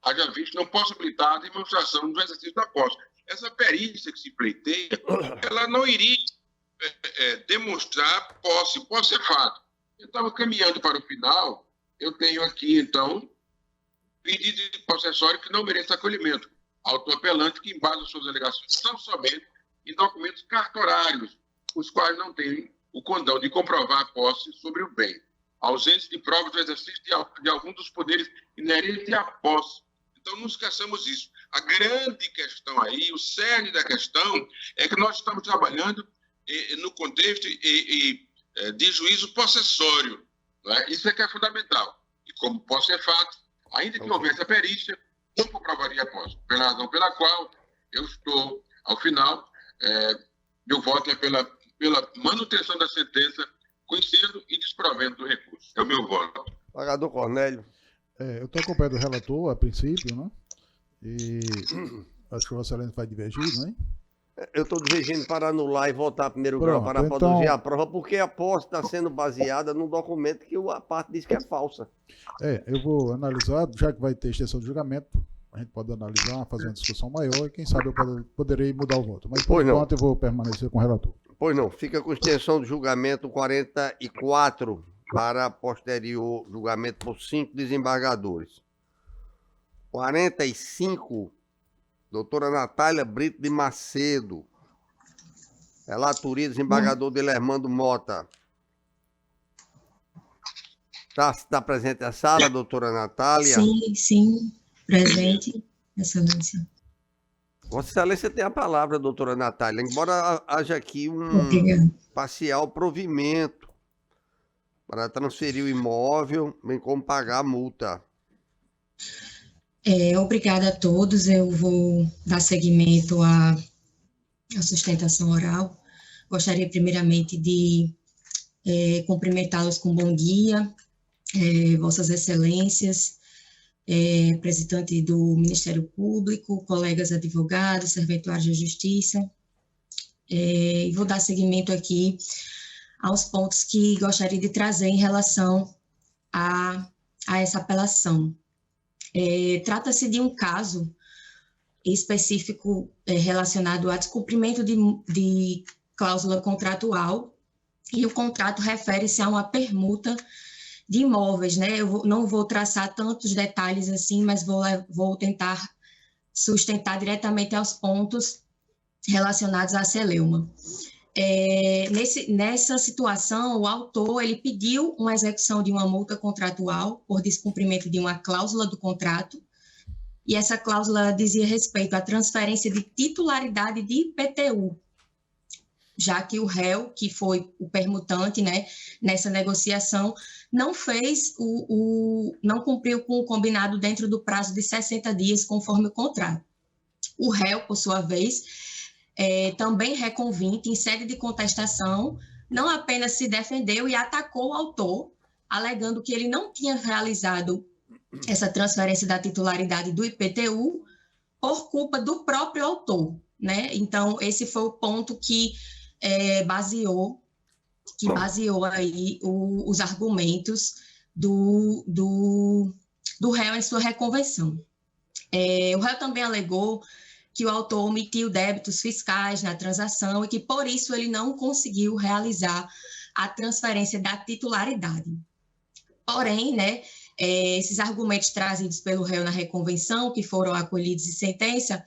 Haja visto não possibilitar a demonstração do exercício da posse. Essa perícia que se pleiteia, ela não iria demonstrar posse é fato. Eu estava caminhando para o final, eu tenho aqui, então, pedido de possessório que não merece acolhimento. Autoapelante que embasa suas alegações tão somente em documentos cartorários, os quais não têm o condão de comprovar a posse sobre o bem. Ausência de provas do exercício de algum dos poderes inerentes à posse. Então, não esqueçamos isso. A grande questão aí, o cerne da questão, é que nós estamos trabalhando no contexto de juízo possessório. Não é? Isso é que é fundamental. E como posse é fato, ainda que houvesse a perícia, não comprovaria a posse. Pela razão pela qual eu estou, ao final, meu voto é pela manutenção da sentença, conhecendo e desprovendo do recurso. É o meu voto. Desembargador Cornélio. Eu estou acompanhando o relator, a princípio, né? E acho que o Vossa Excelência vai divergir, não é? Eu estou divergindo para anular e votar primeiro grau para produzir a prova, porque a posse está sendo baseada num documento que a parte diz que é falsa. Eu vou analisar, já que vai ter extensão de julgamento, a gente pode analisar, fazer uma discussão maior e quem sabe eu poderei mudar o voto. Mas por enquanto eu vou permanecer com o relator. Pois não, fica com extensão de julgamento 44 para posterior julgamento por 5 desembargadores. 45, doutora Natália Brito de Macedo. Relatoria, desembargador Dilermando Mota. Está presente a sala, doutora Natália? Sim, presente, Excelência. Vossa Excelência tem a palavra, doutora Natália, embora haja aqui parcial provimento para transferir o imóvel, bem como pagar a multa. Obrigada a todos. Eu vou dar seguimento à sustentação oral. Gostaria primeiramente de cumprimentá-los com bom dia, Vossas Excelências, representante do Ministério Público, colegas advogados, serventuários de justiça. E vou dar seguimento aqui aos pontos que gostaria de trazer em relação a essa apelação. Trata-se de um caso específico relacionado a descumprimento de cláusula contratual, e o contrato refere-se a uma permuta de imóveis, né? Eu não vou traçar tantos detalhes assim, mas vou tentar sustentar diretamente aos pontos relacionados à celeuma. Nessa situação, o autor ele pediu uma execução de uma multa contratual por descumprimento de uma cláusula do contrato, e essa cláusula dizia respeito à transferência de titularidade de IPTU, já que o réu, que foi o permutante, né, nessa negociação, não cumpriu com o combinado dentro do prazo de 60 dias, conforme o contrato. O réu, por sua vez, também reconvinte, em sede de contestação, não apenas se defendeu e atacou o autor, alegando que ele não tinha realizado essa transferência da titularidade do IPTU por culpa do próprio autor, né? Então, esse foi o ponto que baseou aí os argumentos do réu em sua reconvenção. O réu também alegou que o autor omitiu débitos fiscais na transação e que, por isso, ele não conseguiu realizar a transferência da titularidade. Porém, né, esses argumentos trazidos pelo réu na reconvenção, que foram acolhidos em sentença,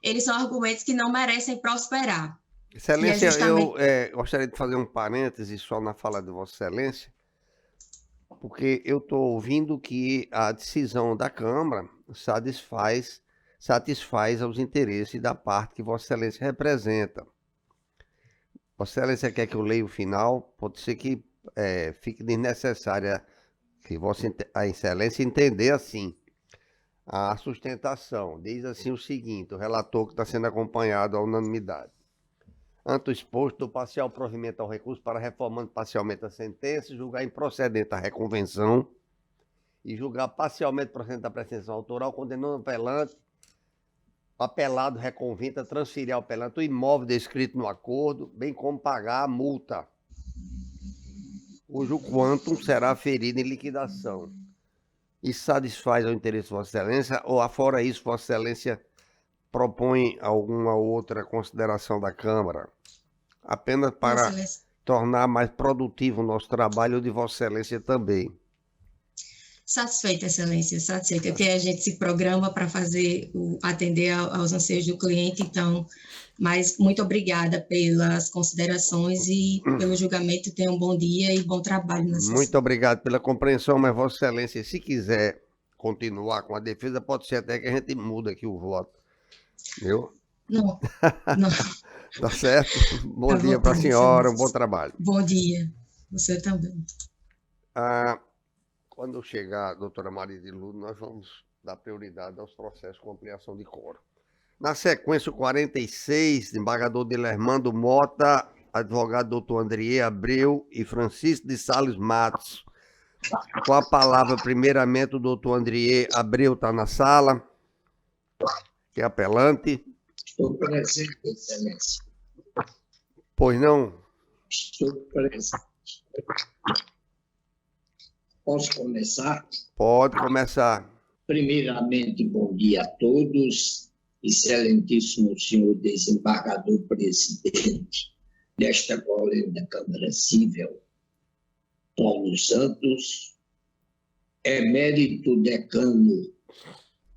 eles são argumentos que não merecem prosperar. Excelência, justamente... eu gostaria de fazer um parêntese só na fala de Vossa Excelência, porque eu estou ouvindo que a decisão da Câmara satisfaz aos interesses da parte que Vossa Excelência representa. Vossa Excelência quer que eu leia o final? Pode ser que fique desnecessária que a Excelência entender assim. A sustentação diz assim o seguinte: o relator que está sendo acompanhado à unanimidade. Ante o exposto, do parcial provimento ao recurso para reformando parcialmente a sentença, julgar improcedente a reconvenção e julgar parcialmente procedente a pretensão autoral, condenando o apelado reconvinto a transferir ao apelante o imóvel descrito no acordo, bem como pagar a multa, cujo quantum será ferido em liquidação. Isso satisfaz ao interesse de Vossa Excelência, ou afora isso, Vossa Excelência propõe alguma outra consideração da Câmara? Apenas para tornar mais produtivo o nosso trabalho, de Vossa Excelência também. Satisfeita, Excelência, satisfeita, porque a gente se programa para atender aos anseios do cliente, então, mas muito obrigada pelas considerações e pelo julgamento. Tenha um bom dia e bom trabalho na sessão. Muito obrigado pela compreensão, mas Vossa Excelência, se quiser continuar com a defesa, pode ser até que a gente muda aqui o voto. Viu? Não. Tá certo? Bom dia para a senhora, um bom trabalho. Bom dia, você também. Quando chegar a doutora Maria de Lourdes, nós vamos dar prioridade aos processos com ampliação de quórum. Na sequência, o 46, desembargador Dilermando Mota, advogado doutor Andriê Abreu e Francisco de Sales Matos. Com a palavra, primeiramente, o doutor Andriê Abreu está na sala, que é apelante. Estou presente, Excelência. Pois não? Estou presente. Posso começar? Pode começar. Primeiramente, bom dia a todos. Excelentíssimo senhor desembargador presidente desta colenda Câmara Civil, Paulo Santos, emérito decano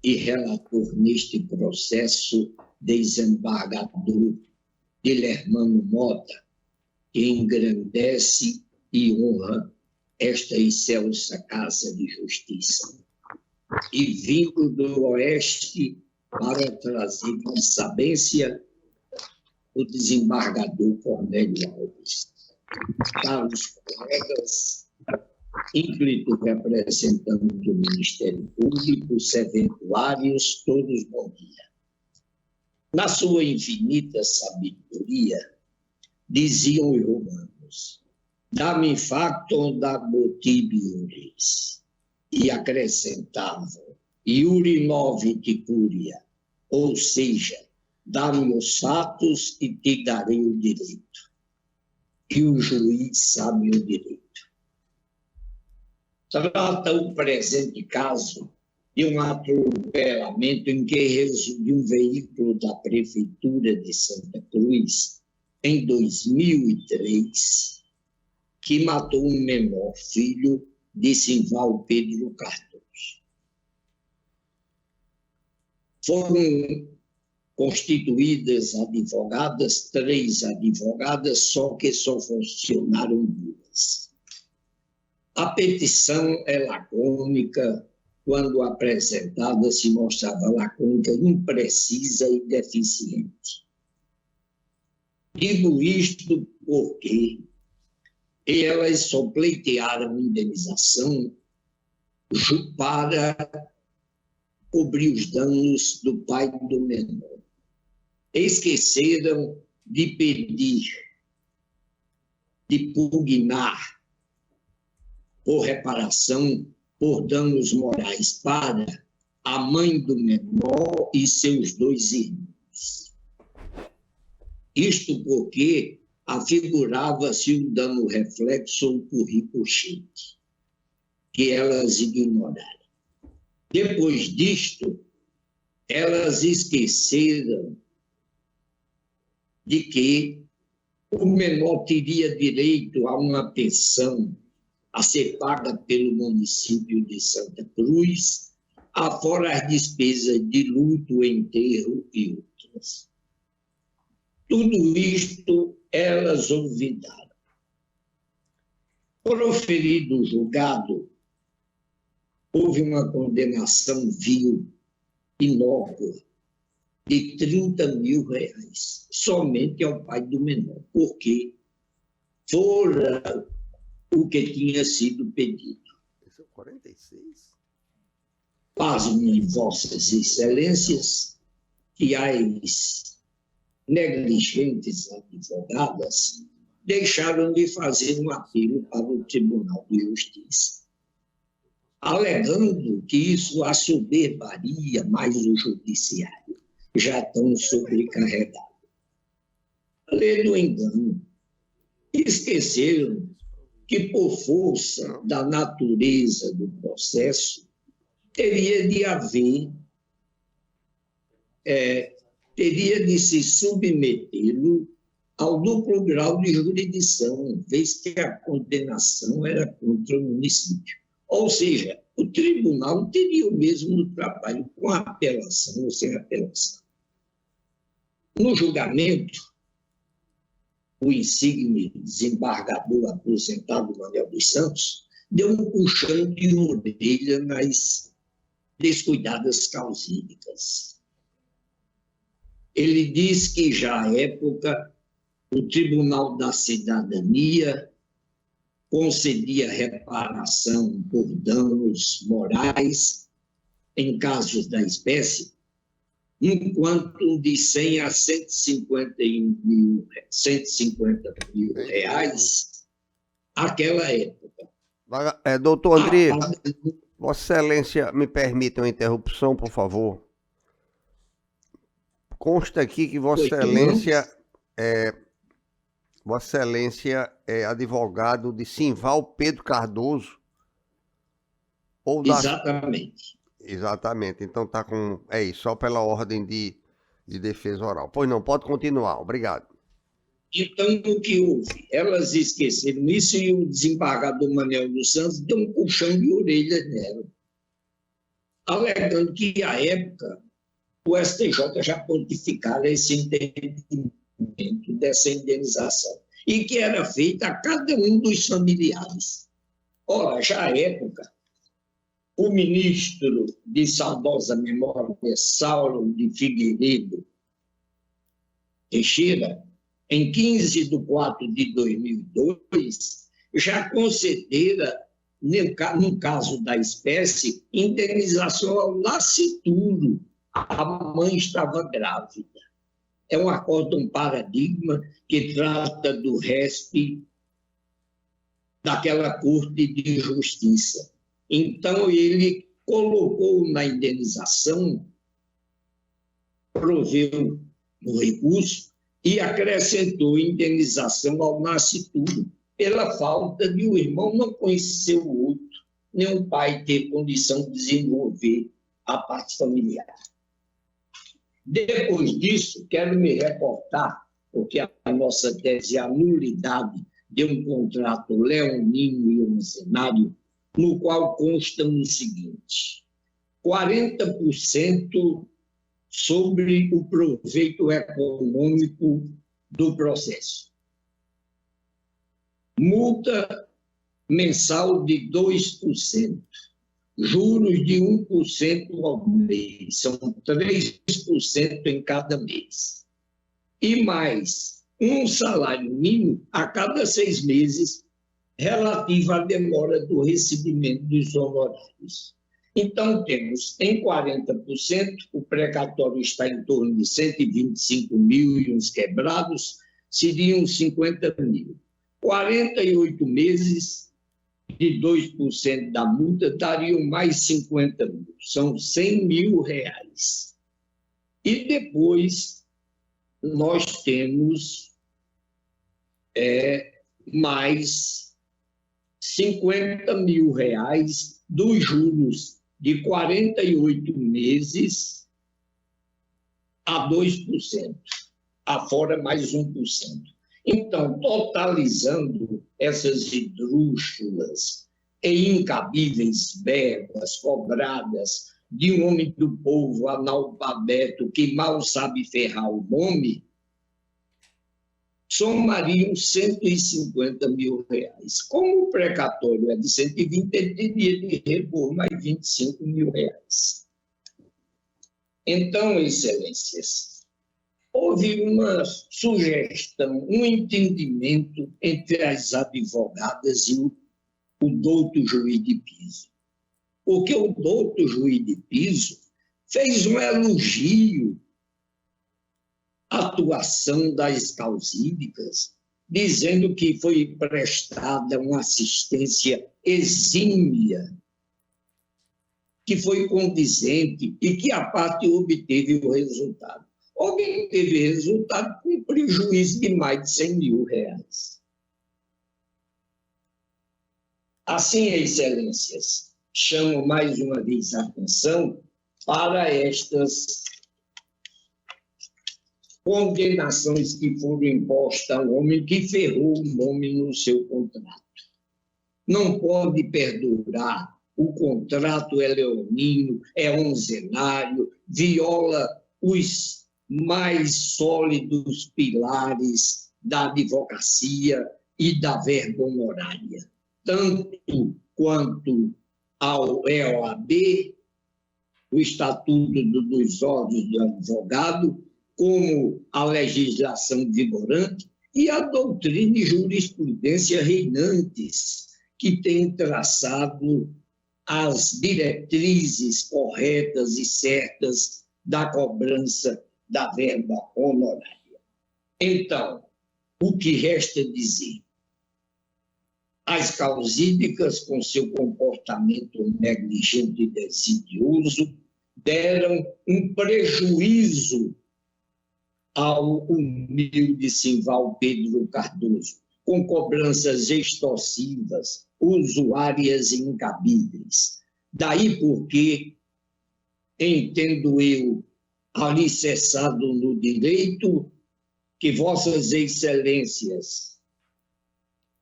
e relator neste processo, desembargador Dilermando Mota, que engrandece e honra esta excelsa Casa de Justiça. E vindo do Oeste para trazer com sabência o desembargador Cornélio Alves. Caros colegas, ínclito representante do Ministério Público, serventuários, todos bom dia. Na sua infinita sabedoria, diziam os romanos, dá-me factum da motibiuris, e acrescentavam, iuri novit curia, ou seja, dá-me os fatos e te darei o direito. E o juiz sabe o direito. Trata o presente caso de um atropelamento em que resultou um veículo da Prefeitura de Santa Cruz, em 2003, que matou um menor filho de Simval Pedro Cardoso. Foram constituídas advogadas, 3 advogadas, só que só funcionaram 2. A petição é lacônica, quando apresentada se mostrava lacônica, imprecisa e deficiente. Digo isto porque elas só pleitearam indenização para cobrir os danos do pai do menor. Esqueceram de pedir, de pugnar por reparação por danos morais para a mãe do menor e seus 2 irmãos. Isto porque afigurava-se o dano reflexo ou por ricochete, que elas ignoraram. Depois disto, elas esqueceram de que o menor teria direito a uma pensão a ser paga pelo município de Santa Cruz, afora as despesas de luto, enterro e outras. Tudo isto elas olvidaram. Proferido o julgado, houve uma condenação vil, inócua, de R$30 mil, somente ao pai do menor, porque fora o que tinha sido pedido. 46? Pasmem, vossas excelências, que as negligentes advogadas deixaram de fazer um apelo para o Tribunal de Justiça, alegando que isso assoberbaria mais o judiciário, já tão sobrecarregado. Além do engano, esqueceram que, por força da natureza do processo, teria de se submetê-lo ao duplo grau de jurisdição, vez que a condenação era contra o município. Ou seja, o tribunal teria o mesmo trabalho com apelação ou sem apelação. No julgamento, o insigne desembargador aposentado Manuel dos Santos deu um puxão de orelha nas descuidadas causídicas. Ele diz que já à época o Tribunal da Cidadania concedia reparação por danos morais em casos da espécie, enquanto de 100 a 150 mil reais naquela época. Doutor André, Vossa Excelência, me permita uma interrupção, por favor. Consta aqui que Vossa Excelência é advogado de Simval Pedro Cardoso. Ou da... Exatamente. Então tá com... É isso, só pela ordem de defesa oral. Pois não, pode continuar. Obrigado. Então, o que houve? Elas esqueceram isso e o desembargador Manuel dos Santos deu um puxão de orelha nela, alegando que, à época, o STJ já pontificara esse entendimento dessa indenização e que era feita a cada um dos familiares. Ora, já à época, o ministro de saudosa memória, Saulo de Figueiredo Teixeira, em 15 de 4 de 2002, já concedera, no caso da espécie, indenização ao nascituro. A mãe estava grávida. É um acórdão paradigma que trata do RESP daquela Corte de Justiça. Então, ele colocou na indenização, proveu no recurso e acrescentou indenização ao nascituro, pela falta de o irmão não conhecer o outro, nem o pai ter condição de desenvolver a parte familiar. Depois disso, quero me reportar, porque a nossa tese é a nulidade de um contrato leonino e ordinário no qual constam o seguinte: 40% sobre o proveito econômico do processo. Multa mensal de 2%. Juros de 1% ao mês. São 3% em cada mês. E mais um salário mínimo a cada 6 meses, relativo à demora do recebimento dos honorários. Então, temos em 40%, o precatório está em torno de 125 mil e uns quebrados, seriam 50 mil. 48 meses de 2% da multa dariam mais 50 mil, são 100 mil reais. E depois nós temos mais 50 mil reais dos juros de 48 meses a 2%, afora mais 1%. Então, totalizando essas esdrúxulas e incabíveis verbas cobradas de um homem do povo analfabeto que mal sabe ferrar o nome, somariam 150 mil reais. Como o precatório é de 120, ele teria de repor mais 25 mil reais. Então, excelências, houve uma sugestão, um entendimento entre as advogadas e o douto juiz de piso. Porque o douto juiz de piso fez um elogio à atuação das causídicas, dizendo que foi prestada uma assistência exímia, que foi condizente e que a parte obteve o resultado. Obteve resultado com prejuízo de mais de 100 mil reais. Assim, excelências, chamo mais uma vez a atenção para estas condenações que foram impostas ao homem que ferrou o nome no seu contrato. Não pode perdurar. O contrato é leonino, é onzenário, viola os mais sólidos pilares da advocacia e da verba honorária, tanto quanto ao EOAB, o Estatuto dos Órgãos do Advogado, como a legislação vigorante e a doutrina e jurisprudência reinantes, que tem traçado as diretrizes corretas e certas da cobrança da verba honorária. Então, o que resta dizer? As causídicas, com seu comportamento negligente e desidioso, deram um prejuízo ao humilde Simval Pedro Cardoso, com cobranças extorsivas, usuárias e incabíveis. Daí porque, entendo eu, alicerçado no direito, que vossas excelências,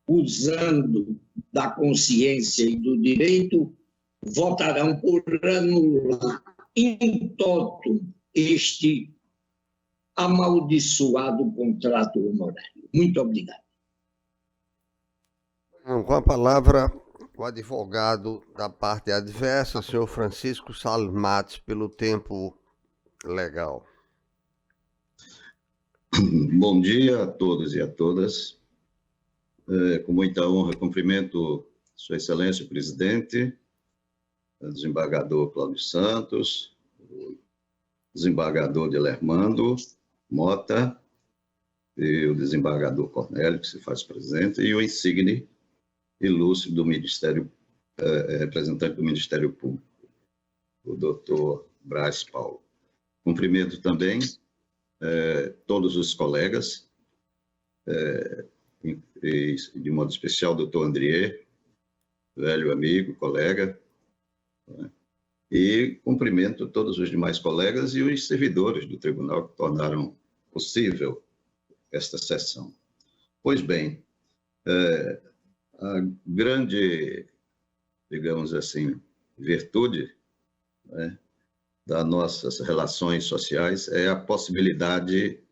usando da consciência e do direito, votarão por anular in toto este amaldiçoado contrato honorário. Muito obrigado. Com a palavra, o advogado da parte adversa, o senhor Francisco Salles Matos, pelo tempo legal. Bom dia a todos e a todas. Com muita honra, cumprimento Sua Excelência o Presidente, o desembargador Cláudio Santos, o desembargador Delermando Mota, e o desembargador Cornélio, que se faz presente, e o insigne ilustre do Ministério, representante do Ministério Público, o doutor Braz Paulo. Cumprimento também todos os colegas, e de modo especial o doutor Andrié, velho amigo, colega, e cumprimento todos os demais colegas e os servidores do tribunal que tornaram possível esta sessão. Pois bem, a grande digamos assim, virtude, né, das nossas relações sociais é a possibilidade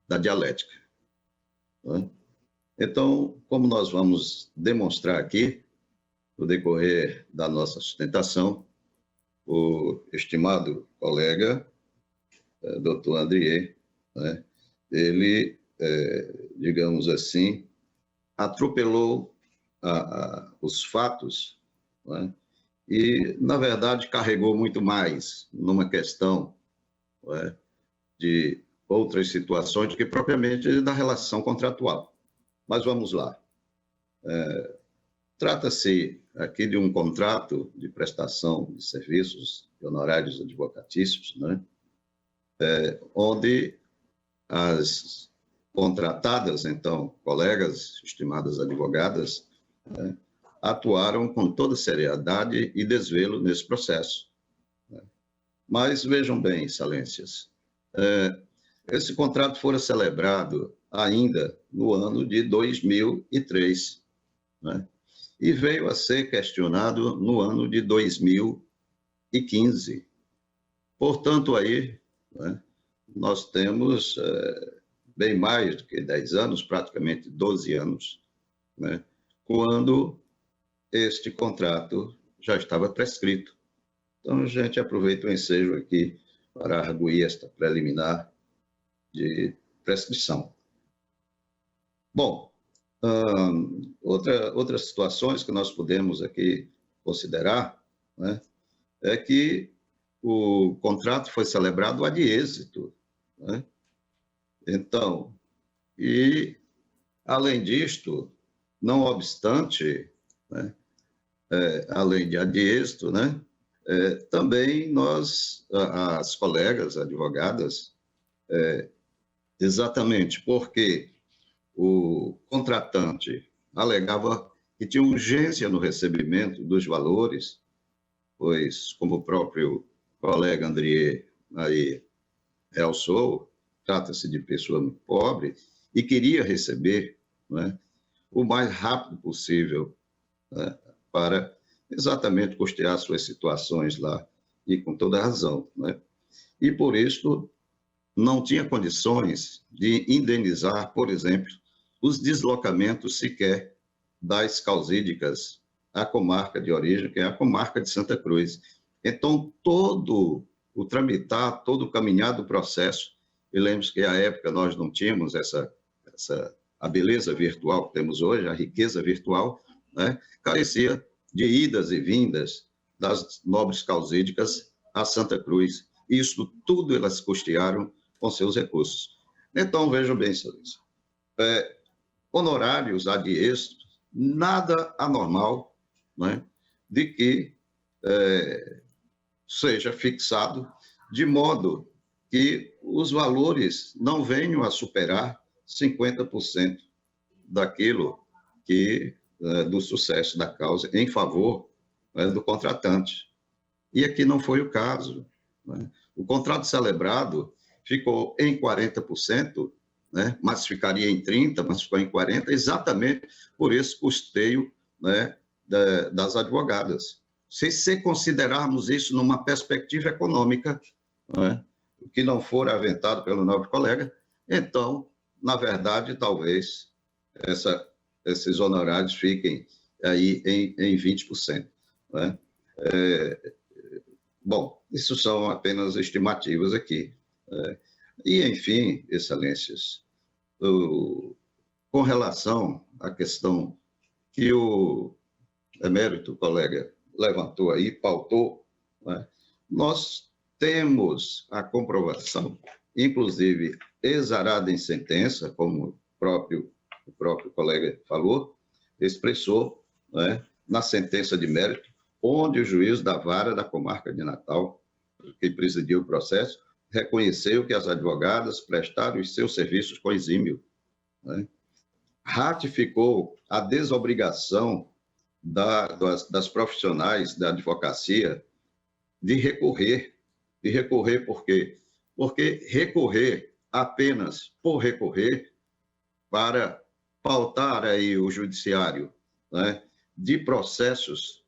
da dialética. Né? Então, como nós vamos demonstrar aqui, no decorrer da nossa sustentação, o estimado colega, Dr. Andrié, né, ele, digamos assim, atropelou os fatos, né, e, na verdade, carregou muito mais numa questão, né, de outras situações do que propriamente da relação contratual. Mas vamos lá. Trata-se aqui de um contrato de prestação de serviços e honorários advocatícios, né, onde as contratadas, então, colegas, estimadas advogadas, né, atuaram com toda seriedade e desvelo nesse processo. Né. Mas vejam bem, excelências, esse contrato fora celebrado ainda no ano de 2003, né, e veio a ser questionado no ano de 2015. Portanto, aí, né, nós temos bem mais do que 10 anos, praticamente 12 anos, né, quando este contrato já estava prescrito. Então, a gente aproveita o ensejo aqui para arguir esta preliminar de prescrição. Bom, outras situações que nós podemos aqui considerar, né, é que o contrato foi celebrado ad êxito, né? Então, e além disto, não obstante, né, além de ad êxito, né, também nós, as colegas advogadas, exatamente porque o contratante alegava que tinha urgência no recebimento dos valores, pois, como o próprio colega Andrié aí realçou, trata-se de pessoa muito pobre e queria receber, né, o mais rápido possível, né, para exatamente custear suas situações lá, e com toda razão, né? E por isso não tinha condições de indenizar, por exemplo, os deslocamentos sequer das causídicas à comarca de origem, que é a comarca de Santa Cruz. Então, todo o tramitar, todo o caminhar do processo, e lembre-se que, à época, nós não tínhamos a beleza virtual que temos hoje, a riqueza virtual, né, carecia de idas e vindas das nobres causídicas a Santa Cruz. Isso tudo elas custearam com seus recursos. Então, vejam bem, senhores, honorários ad êxito, nada anormal, né, de que seja fixado de modo que os valores não venham a superar 50% daquilo que do sucesso da causa em favor, né, do contratante. E aqui não foi o caso, né? O contrato celebrado ficou em 40%, né, mas ficaria em 30%, mas ficou em 40%, exatamente por esse custeio, né, das advogadas. Se considerarmos isso numa perspectiva econômica, né, o que não for aventado pelo nobre colega, então, na verdade, talvez esses honorários fiquem aí em 20%. Né? Bom, isso são apenas estimativas aqui. E, enfim, excelências, com relação à questão que o emérito colega levantou aí, pautou, né, nós temos a comprovação, inclusive exarada em sentença, como o próprio colega falou, expressou, né, na sentença de mérito, onde o juiz da vara da comarca de Natal, que presidiu o processo, reconheceu que as advogadas prestaram os seus serviços com exímio, né? Ratificou a desobrigação das profissionais da advocacia de recorrer. De recorrer por quê? Porque recorrer apenas por recorrer para pautar aí o judiciário, né, de processos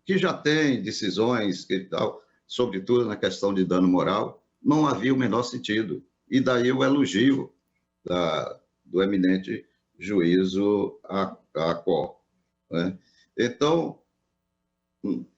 que já tem decisões e tal, sobretudo na questão de dano moral, não havia o menor sentido. E daí o elogio do eminente juízo Acó, né? Então,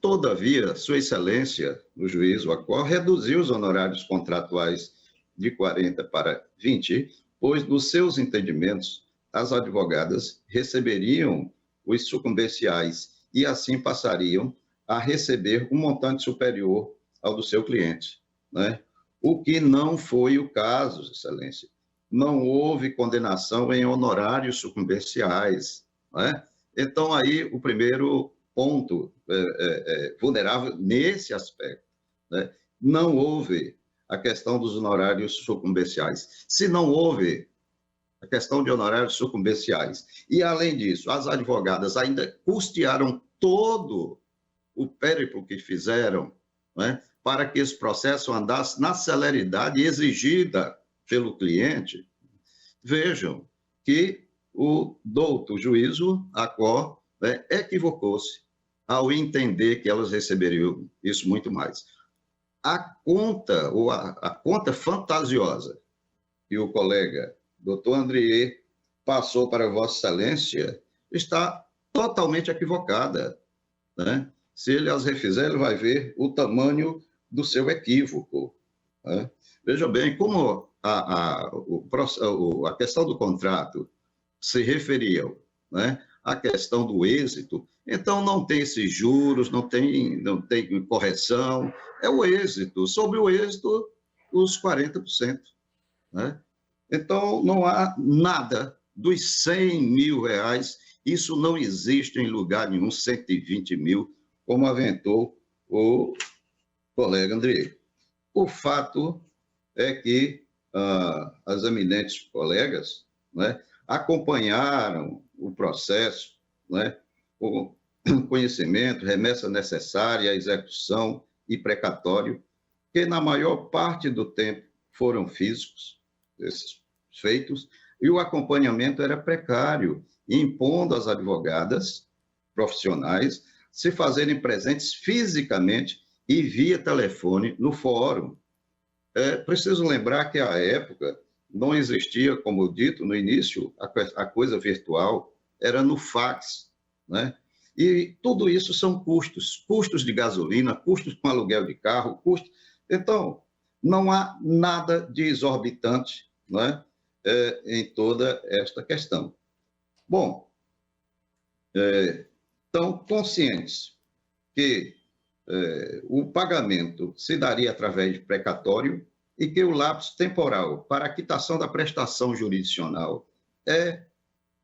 todavia, Sua Excelência, o juízo Acó, reduziu os honorários contratuais de 40 para 20, pois, nos seus entendimentos, as advogadas receberiam os sucumbenciais e, assim, passariam a receber um montante superior ao do seu cliente, né? O que não foi o caso, Excelência. Não houve condenação em honorários sucumbenciais, né? Então, aí, o primeiro ponto vulnerável nesse aspecto, né? Não houve a questão dos honorários sucumbenciais. Se não houve a questão de honorários sucumbenciais, e, além disso, as advogadas ainda custearam todo o périplo que fizeram, né, para que esse processo andasse na celeridade exigida pelo cliente, vejam que o douto juízo Acó, né, equivocou-se ao entender que elas receberiam isso muito mais. A conta fantasiosa que o colega doutor Andrier passou para Vossa Excelência está totalmente equivocada, né? Se ele as refizer, ele vai ver o tamanho do seu equívoco, né? Veja bem, como a questão do contrato se referia, né, à questão do êxito, então não tem esses juros, não tem correção, é o êxito, sobre o êxito, os 40%, né? Então, não há nada dos 100 mil reais, isso não existe em lugar nenhum, 120 mil, como aventou o colega André. O fato é que as eminentes colegas, né, acompanharam o processo, né, o conhecimento, remessa necessária, execução e precatório, que na maior parte do tempo foram físicos, esses feitos, e o acompanhamento era precário, impondo às advogadas profissionais se fazerem presentes fisicamente e via telefone no fórum. Preciso lembrar que, à época, não existia, como dito no início, a coisa virtual, era no fax, né? E tudo isso são custos de gasolina, custos com aluguel de carro, custos... Então, não há nada de exorbitante, né, em toda esta questão. Bom, estão conscientes que o pagamento se daria através de precatório e que o lapso temporal para a quitação da prestação jurisdicional é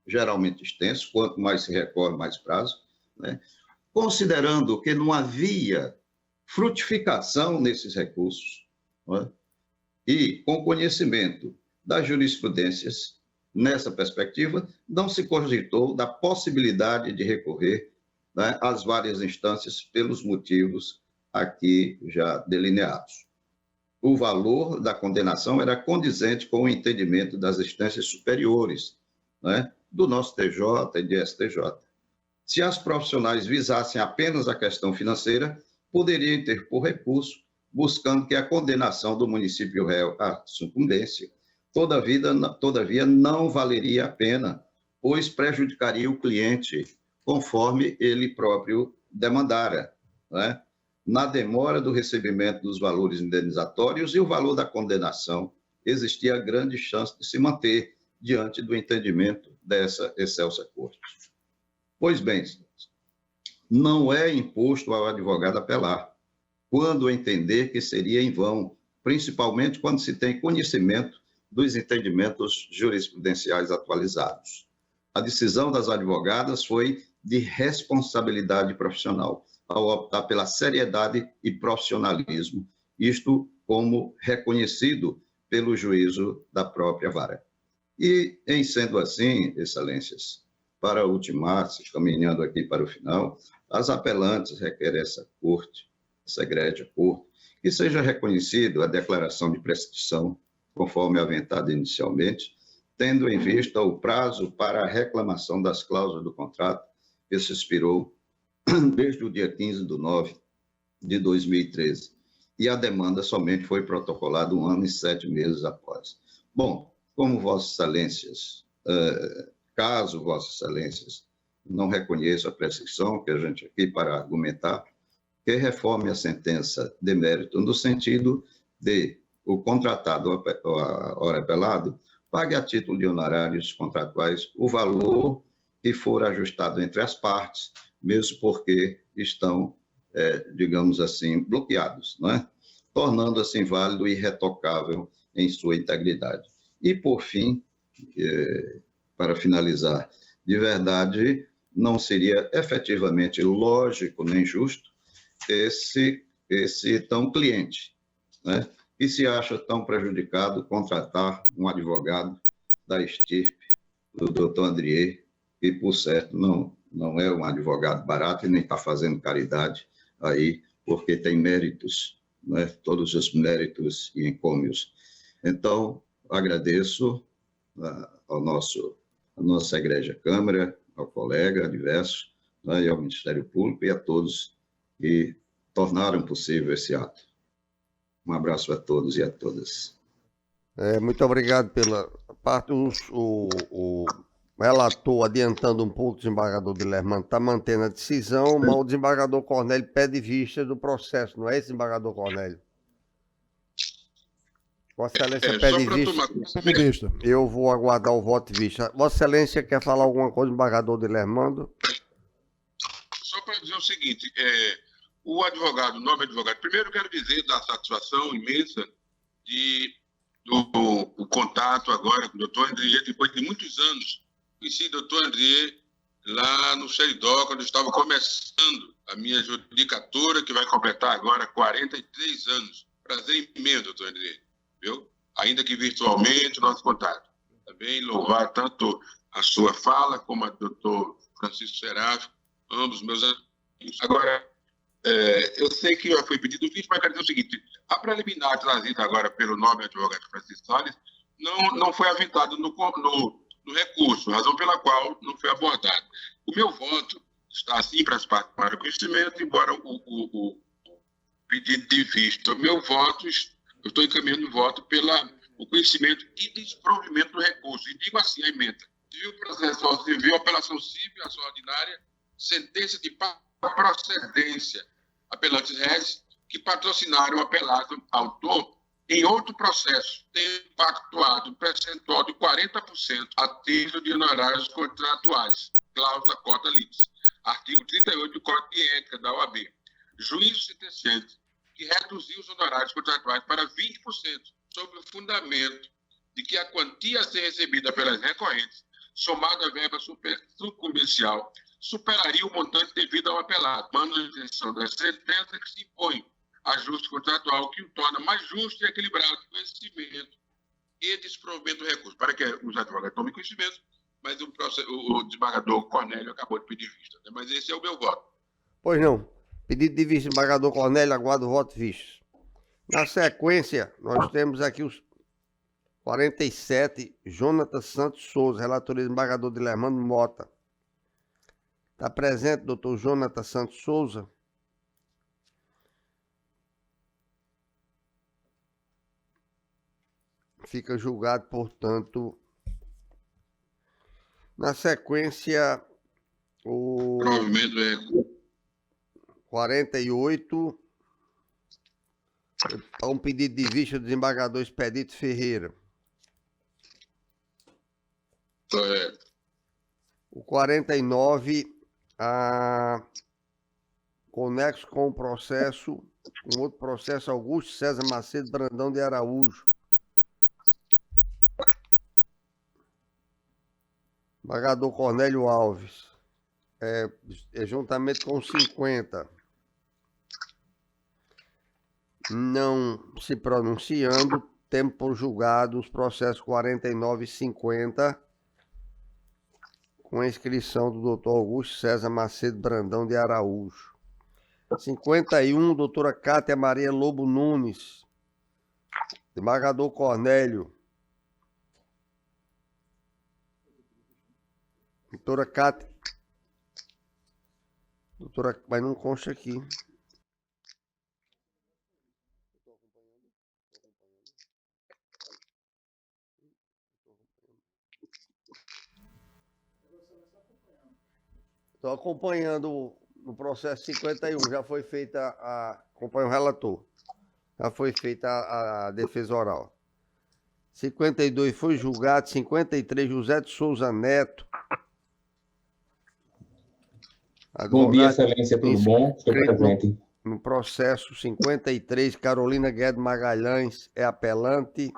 geralmente extenso, quanto mais se recorre, mais prazo, né? Considerando que não havia frutificação nesses recursos, né? E com conhecimento das jurisprudências, nessa perspectiva, não se cogitou da possibilidade de recorrer, né, às várias instâncias pelos motivos aqui já delineados. O valor da condenação era condizente com o entendimento das instâncias superiores, né, do nosso TJ e de STJ. Se as profissionais visassem apenas a questão financeira, poderiam interpor recurso, buscando que a condenação do município réu à sucumbência, todavia não valeria a pena, pois prejudicaria o cliente, conforme ele próprio demandara, né? Na demora do recebimento dos valores indenizatórios e o valor da condenação, existia grande chance de se manter diante do entendimento dessa excelsa corte. Pois bem, não é imposto ao advogado apelar, quando entender que seria em vão, principalmente quando se tem conhecimento dos entendimentos jurisprudenciais atualizados. A decisão das advogadas foi de responsabilidade profissional, ao optar pela seriedade e profissionalismo, isto como reconhecido pelo juízo da própria vara. E, em sendo assim, excelências, para ultimar-se, caminhando aqui para o final, as apelantes requerem essa corte, essa egrégia corte, que seja reconhecido a declaração de prescrição, conforme aventado inicialmente, tendo em vista o prazo para a reclamação das cláusulas do contrato, que se expirou desde o dia 15/9/2013, e a demanda somente foi protocolada 1 ano e 7 meses após. Bom, como Vossas Excelências, caso Vossas Excelências não reconheçam a prescrição, que a gente aqui para argumentar, que reforme a sentença de mérito no sentido de o contratado ou apelado pague a título de honorários contratuais o valor que for ajustado entre as partes, mesmo porque estão, digamos assim, bloqueados, não é? Tornando assim válido e irretocável em sua integridade. E, por fim, para finalizar, de verdade, não seria efetivamente lógico nem justo esse tão cliente, né, que se acha tão prejudicado contratar um advogado da estirpe do doutor Andrier, que, por certo, não é um advogado barato e nem está fazendo caridade aí, porque tem méritos, né, todos os méritos e encômios. Então, agradeço à nossa Egrégia Câmara, ao colega diversos, né, e ao Ministério Público e a todos que tornaram possível esse ato. Um abraço a todos e a todas. Muito obrigado pela parte. O relator, adiantando um pouco, o desembargador Dilermando está mantendo a decisão, mas o desembargador Cornélio pede vista do processo, não é isso, desembargador Cornélio? Vossa Excelência pede vista. Eu vou aguardar o voto de vista. Vossa Excelência quer falar alguma coisa, desembargador Dilermando? Só para dizer o seguinte, o advogado, o novo advogado, primeiro quero dizer da satisfação imensa do contato agora com o doutor Andrier, depois de muitos anos. Conheci o doutor Andrier lá no Xeridó, quando eu estava começando a minha judicatura, que vai completar agora 43 anos. Prazer imenso, doutor Andrier, viu? Ainda que virtualmente, nosso contato. Também louvar tanto a sua fala como a do doutor Francisco Serafim, ambos meus amigos. Agora, eu sei que já foi pedido o vídeo, mas quero dizer o seguinte, a preliminar trazida agora pelo nobre advogado Francisco Salles não foi aventado no recurso, razão pela qual não foi abordado. O meu voto está assim para as partes para o conhecimento, embora o pedido de vista. O meu voto, eu estou encaminhando o voto pelo conhecimento e desprovimento do recurso. E digo assim, a emenda: civil processual civil, apelação civil, ação ordinária, sentença de procedência, apelantes réis que patrocinaram o apelado autor em outro processo, tem pactuado um percentual de 40% a título de honorários contratuais, cláusula cota litis. Artigo 38 do Código de Ética da OAB. Juízo sentenciante que reduziu os honorários contratuais para 20%, sob o fundamento de que a quantia a ser recebida pelas recorrentes, somada à verba sucumbencial, superaria o montante devido ao apelado, manutenção da sentença que se impõe ajuste contratual, que o torna mais justo e equilibrado no conhecimento e desprovimento do recurso. Para que os advogados tomem conhecimento, mas o desembargador Cornélio acabou de pedir vista. Né? Mas esse é o meu voto. Pois não. Pedido de vista, desembargador Cornélio, aguardo o voto de vista. Na sequência, nós temos aqui os 47, Jonatas Santos Souza, relatoria do desembargador Dilermando Mota. Está presente, doutor Jonatas Santos Souza? Fica julgado, portanto. Na sequência, o 48, há um pedido de vista do desembargador Expedito Ferreira. Correto. O 49, conexo com o processo, com outro processo, Augusto César Macedo Brandão de Araújo. Desembargador Cornélio Alves, juntamente com 50, não se pronunciando, temos por julgado os processos 49 e 50, com a inscrição do doutor Augusto César Macedo Brandão de Araújo. 51, doutora Cátia Maria Lobo Nunes. Desembargador Cornélio. Doutora Cátia. Doutora, mas não consta aqui. Estou acompanhando no processo 51, já foi feita acompanho o relator. Já foi feita a defesa oral. 52 foi julgado, 53 José de Souza Neto. Bom dia, excelência, tudo bom? Estou presente. No processo 53, Carolina Guedes Magalhães é apelante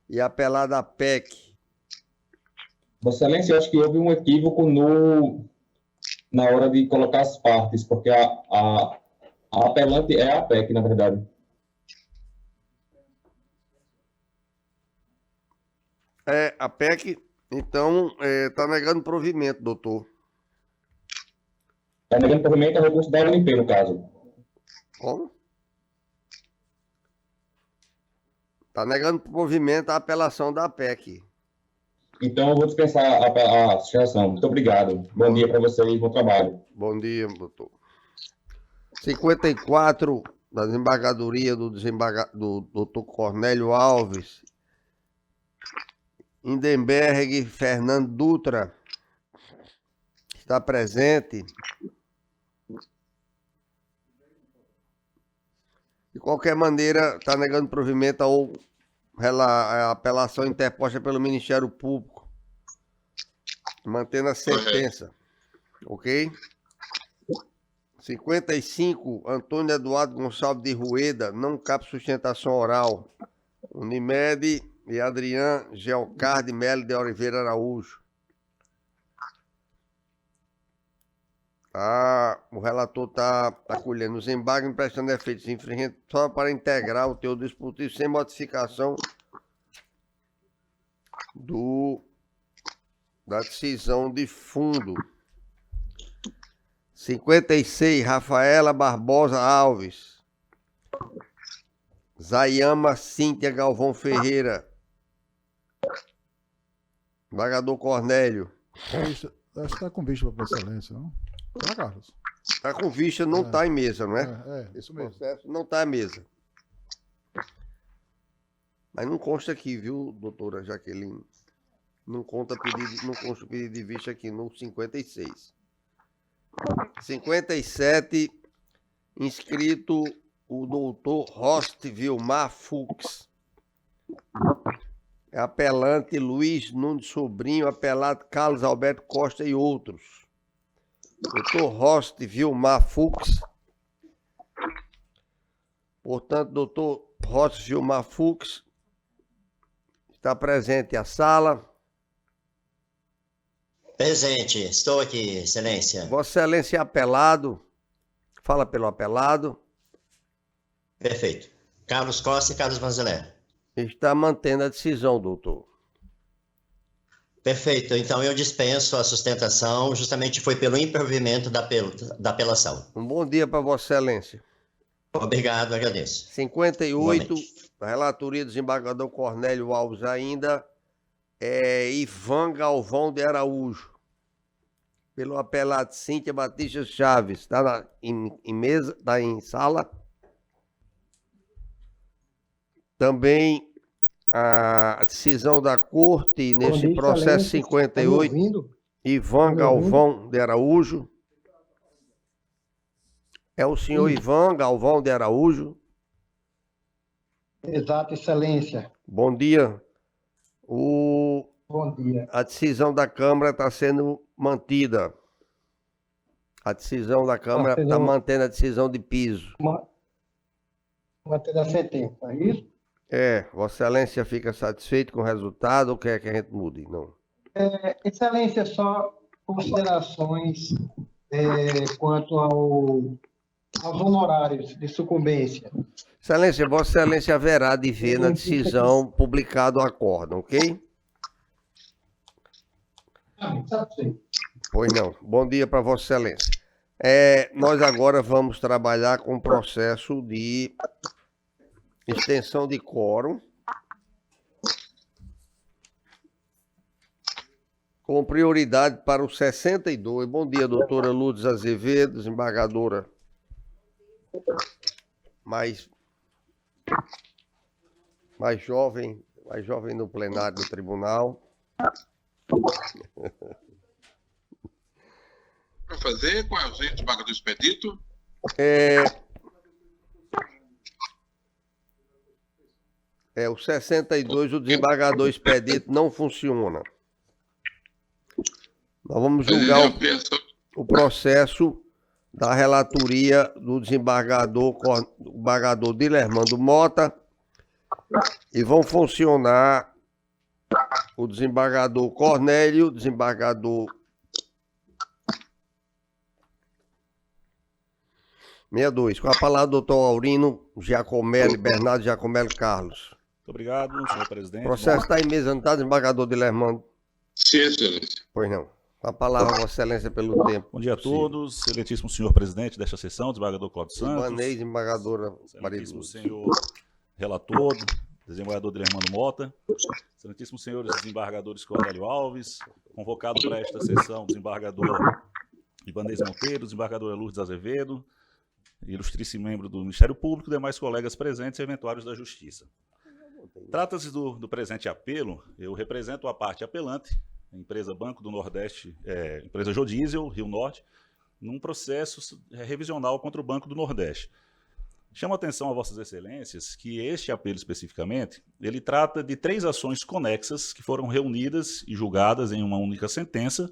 e apelada a PEC. Vossa Excelência, eu acho que houve um equívoco na hora de colocar as partes, porque a apelante é a PEC, na verdade. É, a PEC, então, está negando provimento, doutor. Está negando provimento ao recurso da UNP, no caso. Como? Está negando provimento à apelação da PEC. Então, eu vou dispensar a sugestão. Muito obrigado. Bom dia para você e bom trabalho. Bom dia, doutor. 54, da desembargadoria do doutor Cornélio Alves. Hindenberg Fernando Dutra. Está presente. De qualquer maneira, está negando provimento a apelação interposta pelo Ministério Público, mantendo a sentença. Ok? 55, Antônio Eduardo Gonçalves de Rueda, não cabe sustentação oral. Unimed e Adrian Geocar de Melo de Oliveira Araújo. O relator está acolhendo os embargos, prestando efeitos infringentes só para integrar o teor disputativo sem modificação da decisão de fundo. 56, Rafaela Barbosa Alves. Zayama Cíntia Galvão Ferreira. Embargador Cornélio. Acho que está com vista para Vossa Excelência, não? Tá, Carlos? Está com vista, não está em mesa, não é? Isso mesmo. Processo não está em mesa. Mas não consta aqui, viu, doutora Jaqueline? Não consta o pedido de vista aqui no 56. 57, inscrito o doutor Rost Vilmar Fux. É apelante Luiz Nunes Sobrinho, apelado Carlos Alberto Costa e outros. Doutor Rost Vilmar Fux. Portanto, doutor Rost Vilmar Fux está presente à sala. Presente, estou aqui, excelência. Vossa Excelência é apelado. Fala pelo apelado. Perfeito. Carlos Costa e Carlos Vanzelé. Está mantendo a decisão, doutor. Perfeito. Então eu dispenso a sustentação, justamente foi pelo improvimento da apelação. Um bom dia para Vossa Excelência. Obrigado, agradeço. 58, a relatoria do desembargador Cornélio Alves ainda é Ivan Galvão de Araújo. Pelo apelado Cíntia Batista Chaves. Está em mesa, está em sala. Também a decisão da corte nesse processo 58, Ivan Galvão de Araújo. É o senhor Ivan Galvão de Araújo. Exato, excelência. Bom dia. Bom dia. A decisão da Câmara está sendo mantida. A decisão da Câmara está mantendo a decisão de piso. Mantendo a sentença, é isso? Vossa Excelência fica satisfeito com o resultado ou quer que a gente mude? Não. Excelência, só considerações quanto aos honorários de sucumbência. Excelência, Vossa Excelência haverá de ver na decisão publicado o acórdão, ok? Pois não. Bom dia para Vossa Excelência. Nós agora vamos trabalhar com o processo de extensão de quórum. Com prioridade para o 62. Bom dia, doutora Lourdes Azevedo, desembargadora mais jovem no plenário do tribunal. Para fazer, qual é o desembargador Expedito? O 62, o desembargador Expedito não funciona. Nós vamos julgar o processo da relatoria do desembargador Dilermando Mota e vão funcionar o desembargador Cornélio, desembargador 62. Com a palavra, doutor Aurino Giacomelli, Bernardo Giacomelli Carlos. Muito obrigado, senhor presidente. O processo está em mesa, não está, desembargador Dilermando? Sim, excelência. Pois não. A palavra, Vossa Excelência, pelo tempo. Bom dia a todos, excelentíssimo senhor presidente desta sessão, desembargador Cláudio Santos. Ibanez, desembargadora excelentíssimo senhor relator, desembargador Dilermando Mota, excelentíssimos senhores desembargadores Cornélio Alves, convocado para esta sessão, desembargador Ibanez Monteiro, desembargadora Lourdes Azevedo, ilustríssimo membro do Ministério Público, demais colegas presentes e eventuários da Justiça. Trata-se do presente apelo. Eu represento a parte apelante, a empresa Banco do Nordeste, empresa Jodiesel, Rio Norte, num processo revisional contra o Banco do Nordeste. Chamo a atenção a Vossas Excelências que este apelo especificamente, ele trata de 3 ações conexas que foram reunidas e julgadas em uma única sentença,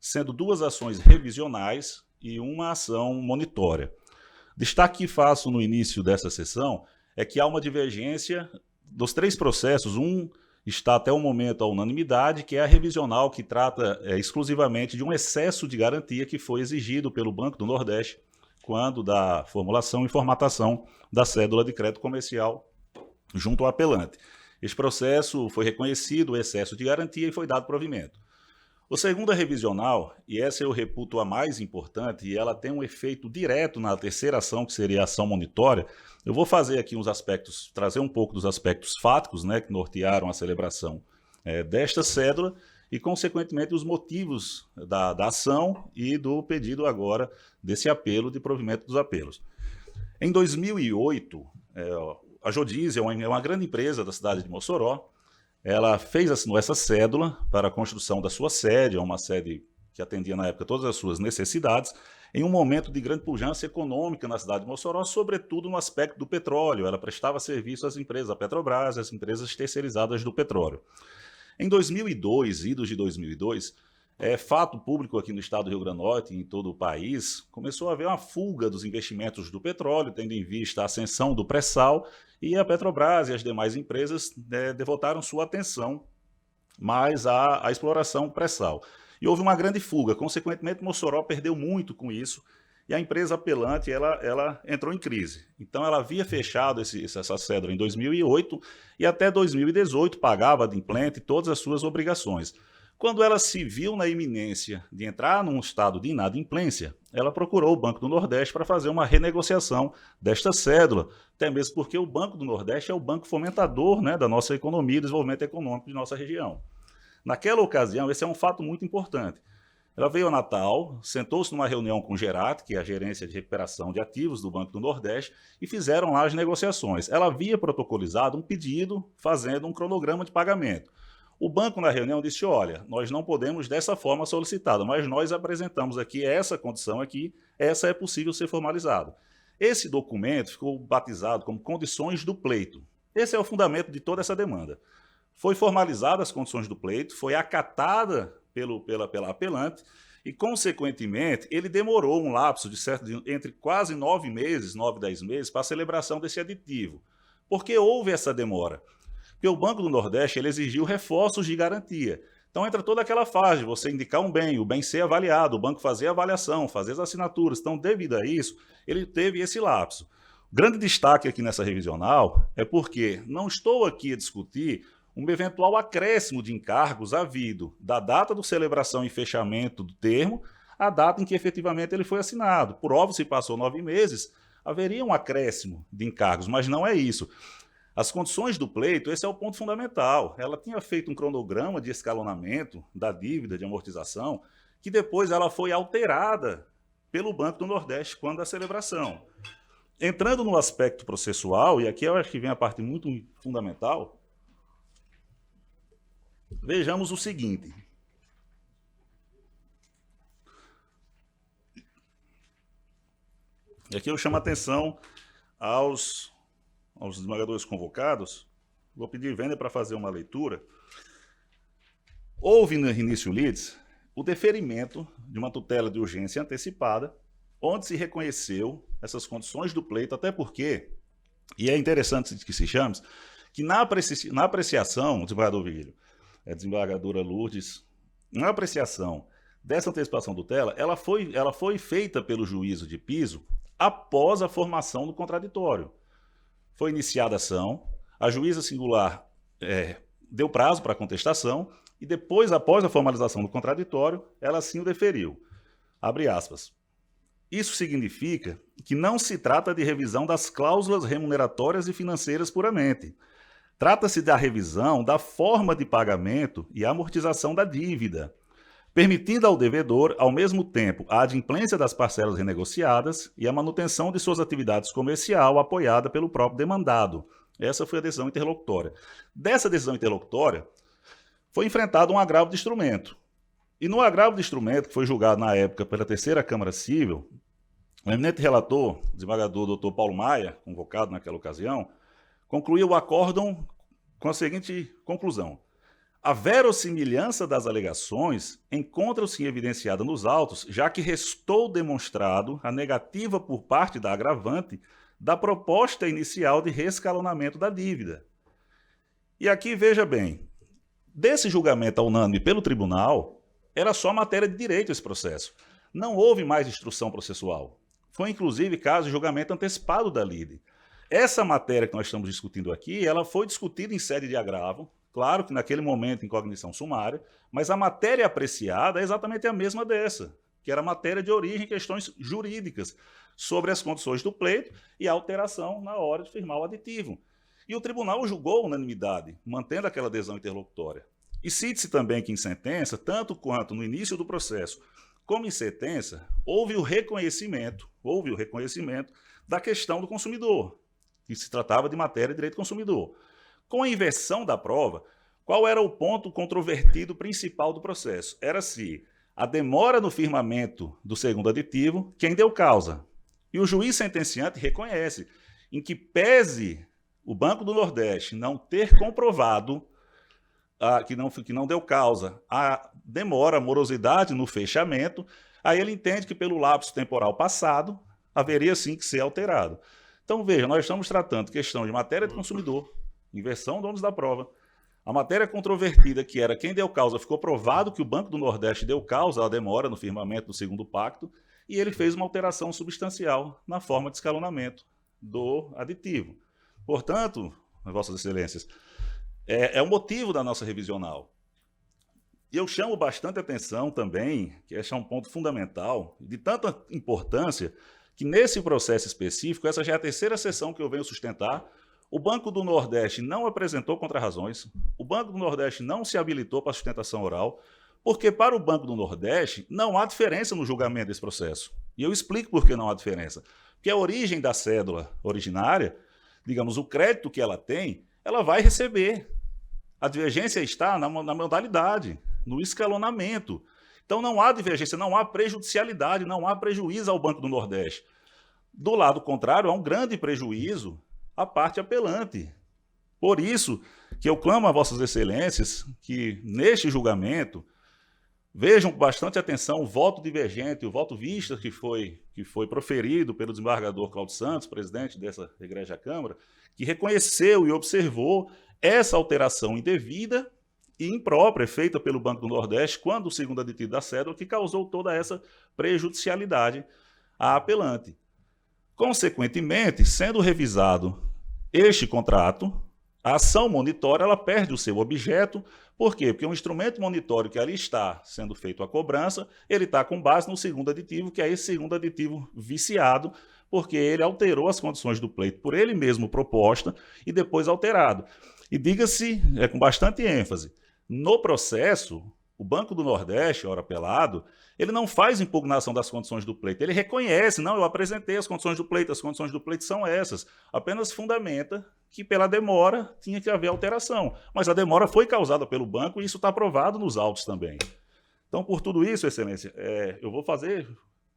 sendo 2 ações revisionais e uma ação monitória. Destaque que faço no início dessa sessão é que há uma divergência dos 3 processos. Um está até o momento à unanimidade, que é a revisional, que trata exclusivamente de um excesso de garantia que foi exigido pelo Banco do Nordeste quando da formulação e formatação da cédula de crédito comercial junto ao apelante. Este processo foi reconhecido o excesso de garantia e foi dado provimento. O segundo é revisional, e essa eu reputo a mais importante, e ela tem um efeito direto na terceira ação, que seria a ação monitória. Eu vou fazer aqui uns aspectos, trazer um pouco dos aspectos fáticos, né, que nortearam a celebração desta cédula, e, consequentemente, os motivos da ação e do pedido agora desse apelo, de provimento dos apelos. Em 2008, a Jodiesel é uma grande empresa da cidade de Mossoró. Ela assinou essa cédula para a construção da sua sede, uma sede que atendia na época todas as suas necessidades, em um momento de grande pujança econômica na cidade de Mossoró, sobretudo no aspecto do petróleo. Ela prestava serviço às empresas, a Petrobras, às empresas terceirizadas do petróleo. Em 2002, idos de 2002, fato público aqui no estado do Rio Grande do Norte e em todo o país, começou a haver uma fuga dos investimentos do petróleo, tendo em vista a ascensão do pré-sal, e a Petrobras e as demais empresas devotaram sua atenção mais à exploração pré-sal. E houve uma grande fuga, consequentemente Mossoró perdeu muito com isso, e a empresa apelante ela entrou em crise. Então ela havia fechado essa cédula em 2008 e até 2018 pagava adimplente todas as suas obrigações. Quando ela se viu na iminência de entrar num estado de inadimplência, ela procurou o Banco do Nordeste para fazer uma renegociação desta cédula, até mesmo porque o Banco do Nordeste é o banco fomentador, né, da nossa economia e desenvolvimento econômico de nossa região. Naquela ocasião, esse é um fato muito importante. Ela veio a Natal, sentou-se numa reunião com o Gerat, que é a gerência de recuperação de ativos do Banco do Nordeste, e fizeram lá as negociações. Ela havia protocolizado um pedido fazendo um cronograma de pagamento. O banco, na reunião, disse: olha, nós não podemos dessa forma solicitada, mas nós apresentamos aqui essa condição aqui, essa é possível ser formalizada. Esse documento ficou batizado como condições do pleito. Esse é o fundamento de toda essa demanda. Foi formalizada as condições do pleito, foi acatada pela apelante e, consequentemente, ele demorou um lapso entre quase 9 meses, 9, 10 meses, para a celebração desse aditivo. Por que houve essa demora? Porque o Banco do Nordeste ele exigiu reforços de garantia. Então entra toda aquela fase de você indicar um bem, o bem ser avaliado, o banco fazer a avaliação, fazer as assinaturas. Então, devido a isso, ele teve esse lapso. O grande destaque aqui nessa revisional é porque não estou aqui a discutir um eventual acréscimo de encargos havido da data de celebração e fechamento do termo à data em que efetivamente ele foi assinado. Por óbvio, se passou 9 meses, haveria um acréscimo de encargos, mas não é isso. As condições do pleito, esse é o ponto fundamental. Ela tinha feito um cronograma de escalonamento da dívida de amortização, que depois ela foi alterada pelo Banco do Nordeste quando da celebração. Entrando no aspecto processual, e aqui eu acho que vem a parte muito fundamental, vejamos o seguinte. E aqui eu chamo a atenção aos desembargadores convocados. Vou pedir Wender para fazer uma leitura. Houve no início litis o deferimento de uma tutela de urgência antecipada, onde se reconheceu essas condições do pleito, até porque, e é interessante que se chame, que na apreciação, o desembargador Virgílio, a desembargadora Lourdes, na apreciação dessa antecipação do tutela, ela foi feita pelo juízo de piso após a formação do contraditório. Foi iniciada a ação, a juíza singular deu prazo para a contestação e depois, após a formalização do contraditório, ela sim o deferiu. Abre aspas. Isso significa que não se trata de revisão das cláusulas remuneratórias e financeiras puramente. Trata-se da revisão da forma de pagamento e amortização da dívida, permitindo ao devedor, ao mesmo tempo, a adimplência das parcelas renegociadas e a manutenção de suas atividades comerciais apoiada pelo próprio demandado. Essa foi a decisão interlocutória. Dessa decisão interlocutória, foi enfrentado um agravo de instrumento. E no agravo de instrumento, que foi julgado na época pela Terceira Câmara Civil, o eminente relator, o desembargador Dr. Paulo Maia, convocado naquela ocasião, concluiu o acórdão com a seguinte conclusão. A verossimilhança das alegações encontra-se evidenciada nos autos, já que restou demonstrado a negativa por parte da agravante da proposta inicial de reescalonamento da dívida. E aqui, veja bem, desse julgamento unânime pelo tribunal, era só matéria de direito esse processo. Não houve mais instrução processual. Foi, inclusive, caso de julgamento antecipado da lide. Essa matéria que nós estamos discutindo aqui, ela foi discutida em sede de agravo, claro que naquele momento em cognição sumária, mas a matéria apreciada é exatamente a mesma dessa, que era matéria de origem em questões jurídicas, sobre as condições do pleito e a alteração na hora de firmar o aditivo. E o tribunal julgou unanimidade, mantendo aquela adesão interlocutória. E cite-se também que em sentença, tanto quanto no início do processo, como em sentença, houve o reconhecimento da questão do consumidor, que se tratava de matéria de direito do consumidor. Com a inversão da prova, qual era o ponto controvertido principal do processo? Era se a demora no firmamento do segundo aditivo, quem deu causa. E o juiz sentenciante reconhece, em que pese o Banco do Nordeste não ter comprovado que não deu causa a demora, a morosidade no fechamento, aí ele entende que pelo lapso temporal passado, haveria sim que ser alterado. Então veja, nós estamos tratando questão de matéria de consumidor, inversão do ônus da prova, a matéria controvertida, que era quem deu causa, ficou provado que o Banco do Nordeste deu causa à demora no firmamento do segundo pacto, e ele fez uma alteração substancial na forma de escalonamento do aditivo. Portanto, Vossas Excelências, é o motivo da nossa revisional. E eu chamo bastante atenção também, que esse é um ponto fundamental, de tanta importância, que nesse processo específico, essa já é a terceira sessão que eu venho sustentar, o Banco do Nordeste não apresentou contrarrazões, o Banco do Nordeste não se habilitou para sustentação oral, porque para o Banco do Nordeste não há diferença no julgamento desse processo. E eu explico por que não há diferença. Porque a origem da cédula originária, digamos, o crédito que ela tem, ela vai receber. A divergência está na modalidade, no escalonamento. Então não há divergência, não há prejudicialidade, não há prejuízo ao Banco do Nordeste. Do lado contrário, há um grande prejuízo à parte apelante. Por isso que eu clamo a Vossas Excelências que neste julgamento vejam com bastante atenção o voto divergente, o voto vista que foi proferido pelo desembargador Cláudio Santos, presidente dessa egrégia Câmara, que reconheceu e observou essa alteração indevida e imprópria feita pelo Banco do Nordeste quando o segundo aditivo da cédula, que causou toda essa prejudicialidade à apelante. Consequentemente, sendo revisado este contrato, a ação monitória ela perde o seu objeto. Por quê? Porque o instrumento monitório que ali está sendo feito a cobrança, ele está com base no segundo aditivo, que é esse segundo aditivo viciado, porque ele alterou as condições do pleito por ele mesmo proposta e depois alterado. E diga-se, com bastante ênfase, no processo, o Banco do Nordeste, ora apelado, ele não faz impugnação das condições do pleito, ele reconhece, não, eu apresentei as condições do pleito são essas, apenas fundamenta que pela demora tinha que haver alteração, mas a demora foi causada pelo banco e isso está aprovado nos autos também. Então, por tudo isso, Excelência, eu vou fazer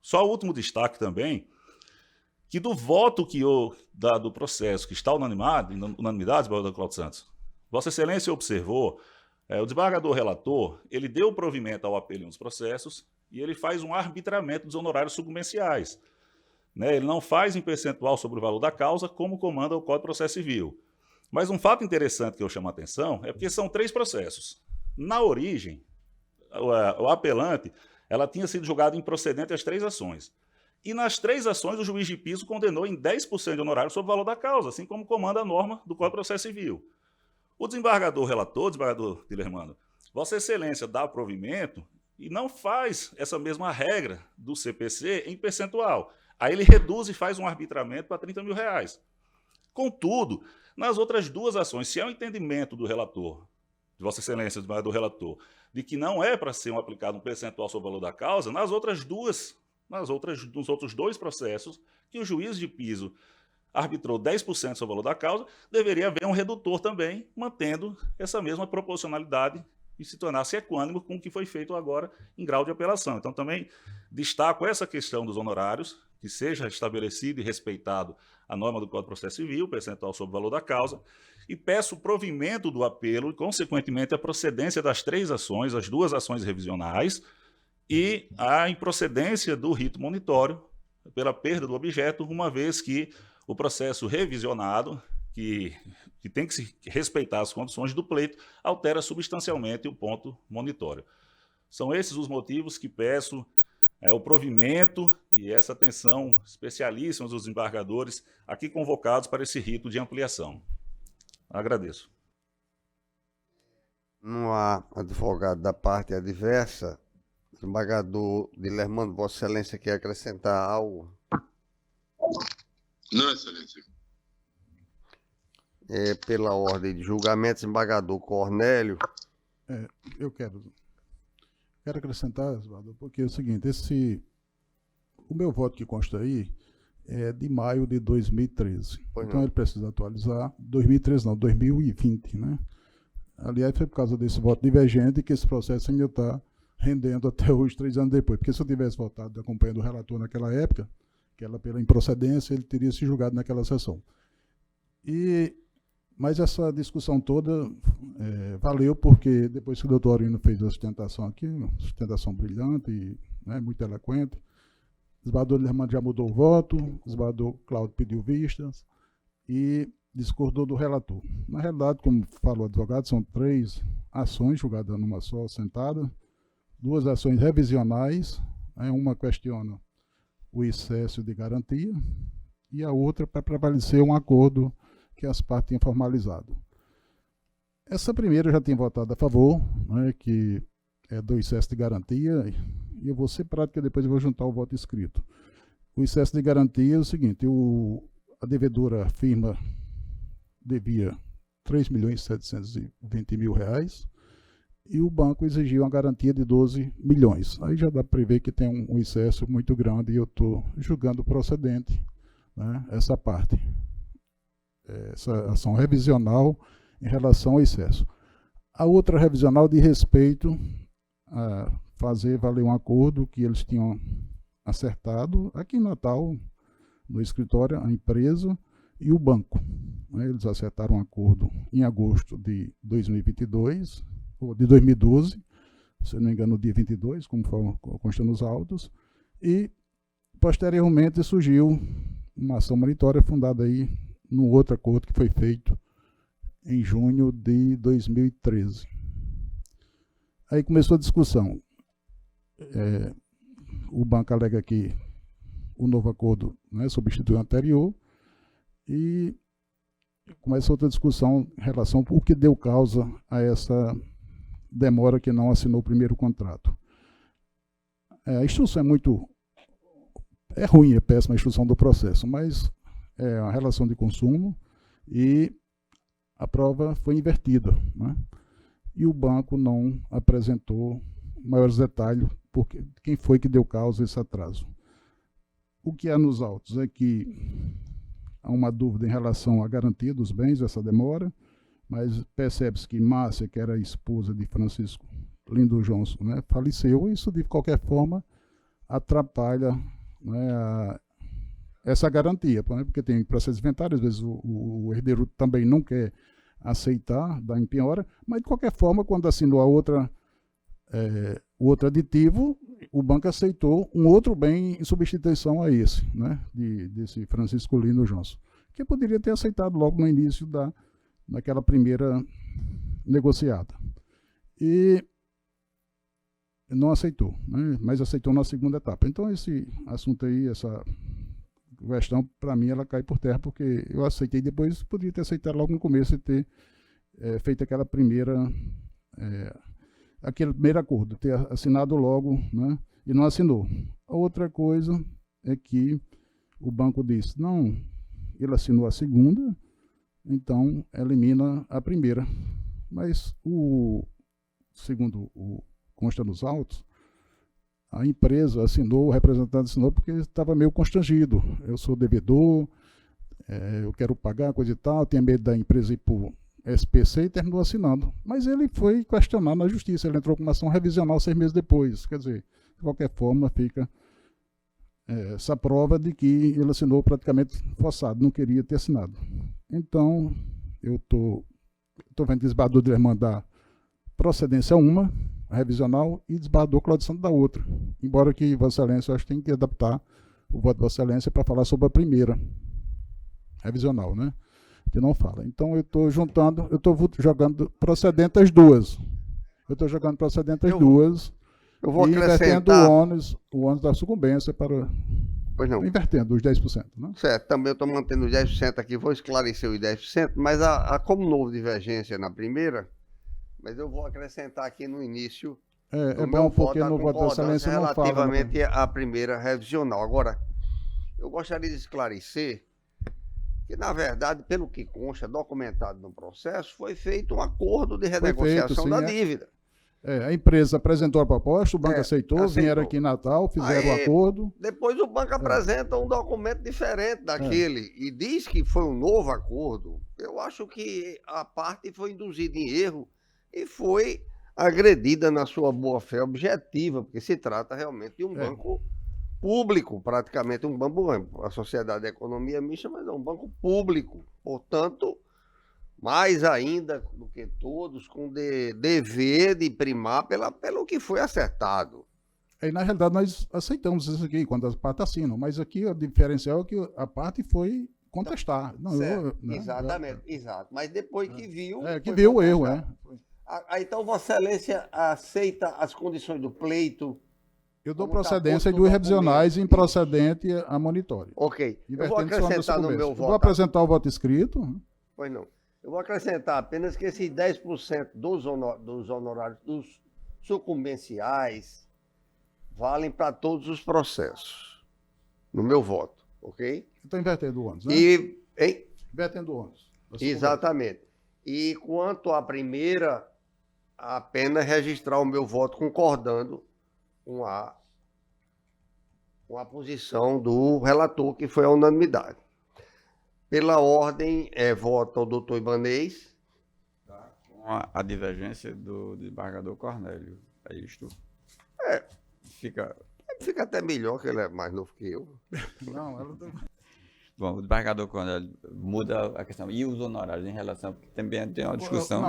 só o último destaque também, que do voto do processo que está unanimidade, desembargador Cláudio Santos, Vossa Excelência observou, o desembargador relator, ele deu provimento ao apelo em um dos processos e ele faz um arbitramento dos honorários sucumbenciais. Né? Ele não faz em percentual sobre o valor da causa, como comanda o Código de Processo Civil. Mas um fato interessante que eu chamo a atenção é porque são 3 processos. Na origem, o apelante, ela tinha sido julgada improcedente as 3 ações. E nas 3 ações, o juiz de piso condenou em 10% de honorário sobre o valor da causa, assim como comanda a norma do Código de Processo Civil. O desembargador relator, o desembargador Tilermano, Vossa Excelência dá provimento e não faz essa mesma regra do CPC em percentual. Aí ele reduz e faz um arbitramento para R$30 mil. Contudo, nas outras 2 ações, se é o entendimento do relator, de Vossa Excelência, do desembargador relator, de que não é para ser aplicado um percentual sobre o valor da causa, nos outros 2 processos, que o juiz de piso arbitrou 10% sobre o valor da causa, deveria haver um redutor também, mantendo essa mesma proporcionalidade e se tornasse equânime com o que foi feito agora em grau de apelação. Então, também destaco essa questão dos honorários, que seja estabelecido e respeitado a norma do Código de Processo Civil, percentual sobre o valor da causa, e peço o provimento do apelo e, consequentemente, a procedência das 3 ações, as 2 ações revisionais, e a improcedência do rito monitório pela perda do objeto, uma vez que o processo revisionado, que tem que se respeitar as condições do pleito, altera substancialmente o ponto monitório. São esses os motivos que peço o provimento e essa atenção especialíssima dos desembargadores aqui convocados para esse rito de ampliação. Agradeço. Não há advogado da parte adversa. Desembargador Tilermano, Vossa Excelência quer acrescentar algo? Não, Excelência. Pela ordem de julgamento, desembargador Cornélio. Eu quero acrescentar, Osvaldo, porque é o seguinte, o meu voto que consta aí é de maio de 2013. Então ele precisa atualizar, 2013 não, 2020, né? Aliás, foi por causa desse voto divergente que esse processo ainda está rendendo até hoje, 3 anos depois. Porque se eu tivesse votado acompanhando o relator naquela época, que ela pela improcedência, ele teria se julgado naquela sessão. Mas essa discussão toda valeu porque depois que o doutor Aurino fez a sustentação aqui, uma sustentação brilhante e muito eloquente, o desembargador Tilermano já mudou o voto, o desembargador Cláudio pediu vistas e discordou do relator. Na realidade, como falou o advogado, são 3 ações julgadas numa só sentada, 2 ações revisionais, uma questiona o excesso de garantia e a outra para prevalecer um acordo que as partes tinham formalizado. Essa primeira eu já tinha votado a favor, que é do excesso de garantia, e eu vou ser prático e depois eu vou juntar o voto escrito. O excesso de garantia é o seguinte, a devedora firma devia R$3.720.000 e o banco exigiu uma garantia de 12 milhões. Aí já dá para prever que tem um excesso muito grande e eu estou julgando procedente essa parte. Essa ação revisional em relação ao excesso. A outra revisional de respeito a fazer valer um acordo que eles tinham acertado aqui em Natal, no escritório, a empresa e o banco. Eles acertaram um acordo em agosto de 2022, ou de 2012, se não me engano, no dia 22, como consta nos autos, e posteriormente surgiu uma ação monitória fundada aí num outro acordo que foi feito em junho de 2013. Aí começou a discussão. O banco alega que o novo acordo substitui o anterior e começa outra discussão em relação ao que deu causa a essa demora que não assinou o primeiro contrato. A instrução é muito é ruim, é péssima a instrução do processo, mas é uma relação de consumo e a prova foi invertida, né? E o banco não apresentou maiores detalhes porque quem foi que deu causa a esse atraso. O que há nos autos é que há uma dúvida em relação à garantia dos bens, essa demora, mas percebe-se que Márcia, que era a esposa de Francisco Lindo Johnson, né, faleceu, e isso de qualquer forma atrapalha, né, essa garantia, né, porque tem processo de inventário, às vezes o herdeiro também não quer aceitar, dá em penhora, mas de qualquer forma, quando assinou o outro aditivo, o banco aceitou um outro bem em substituição a esse, né, desse Francisco Lindo Johnson, que poderia ter aceitado logo no início daquela primeira negociada. E não aceitou, né, mas aceitou na segunda etapa. Então esse assunto aí, essa questão, para mim, ela cai por terra, porque eu aceitei depois, poderia ter aceitado logo no começo e ter feito aquele primeiro acordo, ter assinado logo, né, e não assinou. A outra coisa é que o banco disse, não, ele assinou a segunda, então elimina a primeira. Mas segundo consta nos autos, a empresa assinou, o representante assinou porque estava meio constrangido. Eu sou devedor, eu quero pagar, coisa e tal, tinha medo da empresa ir para o SPC e terminou assinando. Mas ele foi questionar na justiça, ele entrou com uma ação revisional 6 meses depois. Quer dizer, de qualquer forma, fica essa prova de que ele assinou praticamente forçado, não queria ter assinado. Então, eu estou vendo que o desembargador deve mandar procedência uma, revisional, e desembargador Cláudio Santos da outra. Embora que Vossa Excelência, eu acho que tem que adaptar o voto de Vossa Excelência para falar sobre a primeira revisional, né? Que não fala. Então eu estou jogando procedente as duas. Eu estou jogando procedente as duas. Eu vou acrescentar invertendo o ônus da sucumbência para... Pois não. Invertendo os 10%, né? Certo, também eu estou mantendo os 10% aqui, vou esclarecer os 10%, mas como não houve divergência na primeira, mas eu vou acrescentar aqui no início é bom porque no voto da excelência não fala relativamente à primeira revisional. Agora, eu gostaria de esclarecer que, na verdade, pelo que consta documentado no processo, foi feito um acordo de renegociação da dívida. A empresa apresentou a proposta, o banco aceitou, vieram aqui em Natal, fizeram o acordo. Depois o banco apresenta um documento diferente daquele e diz que foi um novo acordo. Eu acho que a parte foi induzida em erro e foi agredida na sua boa-fé objetiva, porque se trata realmente de um banco público, praticamente um banco, a Sociedade de Economia Mista, mas é um banco público, portanto, mais ainda do que todos, com dever de primar pelo que foi acertado. E, na realidade, nós aceitamos isso aqui, quando as partes assinam, mas aqui o diferencial é que a parte foi contestar. Não, exatamente, exato. Mas depois que viu... que viu o erro, Então, Vossa Excelência aceita as condições do pleito? Eu dou procedência em 2 revisionais e improcedente a monitório. Ok. Eu vou acrescentar no meu voto. Eu vou apresentar o voto escrito. Pois não. Eu vou acrescentar apenas que esses 10% dos honorários dos sucumbenciais valem para todos os processos, no meu voto, ok? Estou invertendo o ônus, né? Invertendo o ônus. Exatamente. E quanto à primeira, apenas registrar o meu voto concordando com a posição do relator, que foi a unanimidade. Pela ordem, vota o doutor Ibanez. Com a divergência do desembargador Cornélio. É isto? Fica até melhor, que ele é mais novo que eu. Não, ela não... Bom, o desembargador Cornélio muda a questão. E os honorários em relação... Porque também tem uma discussão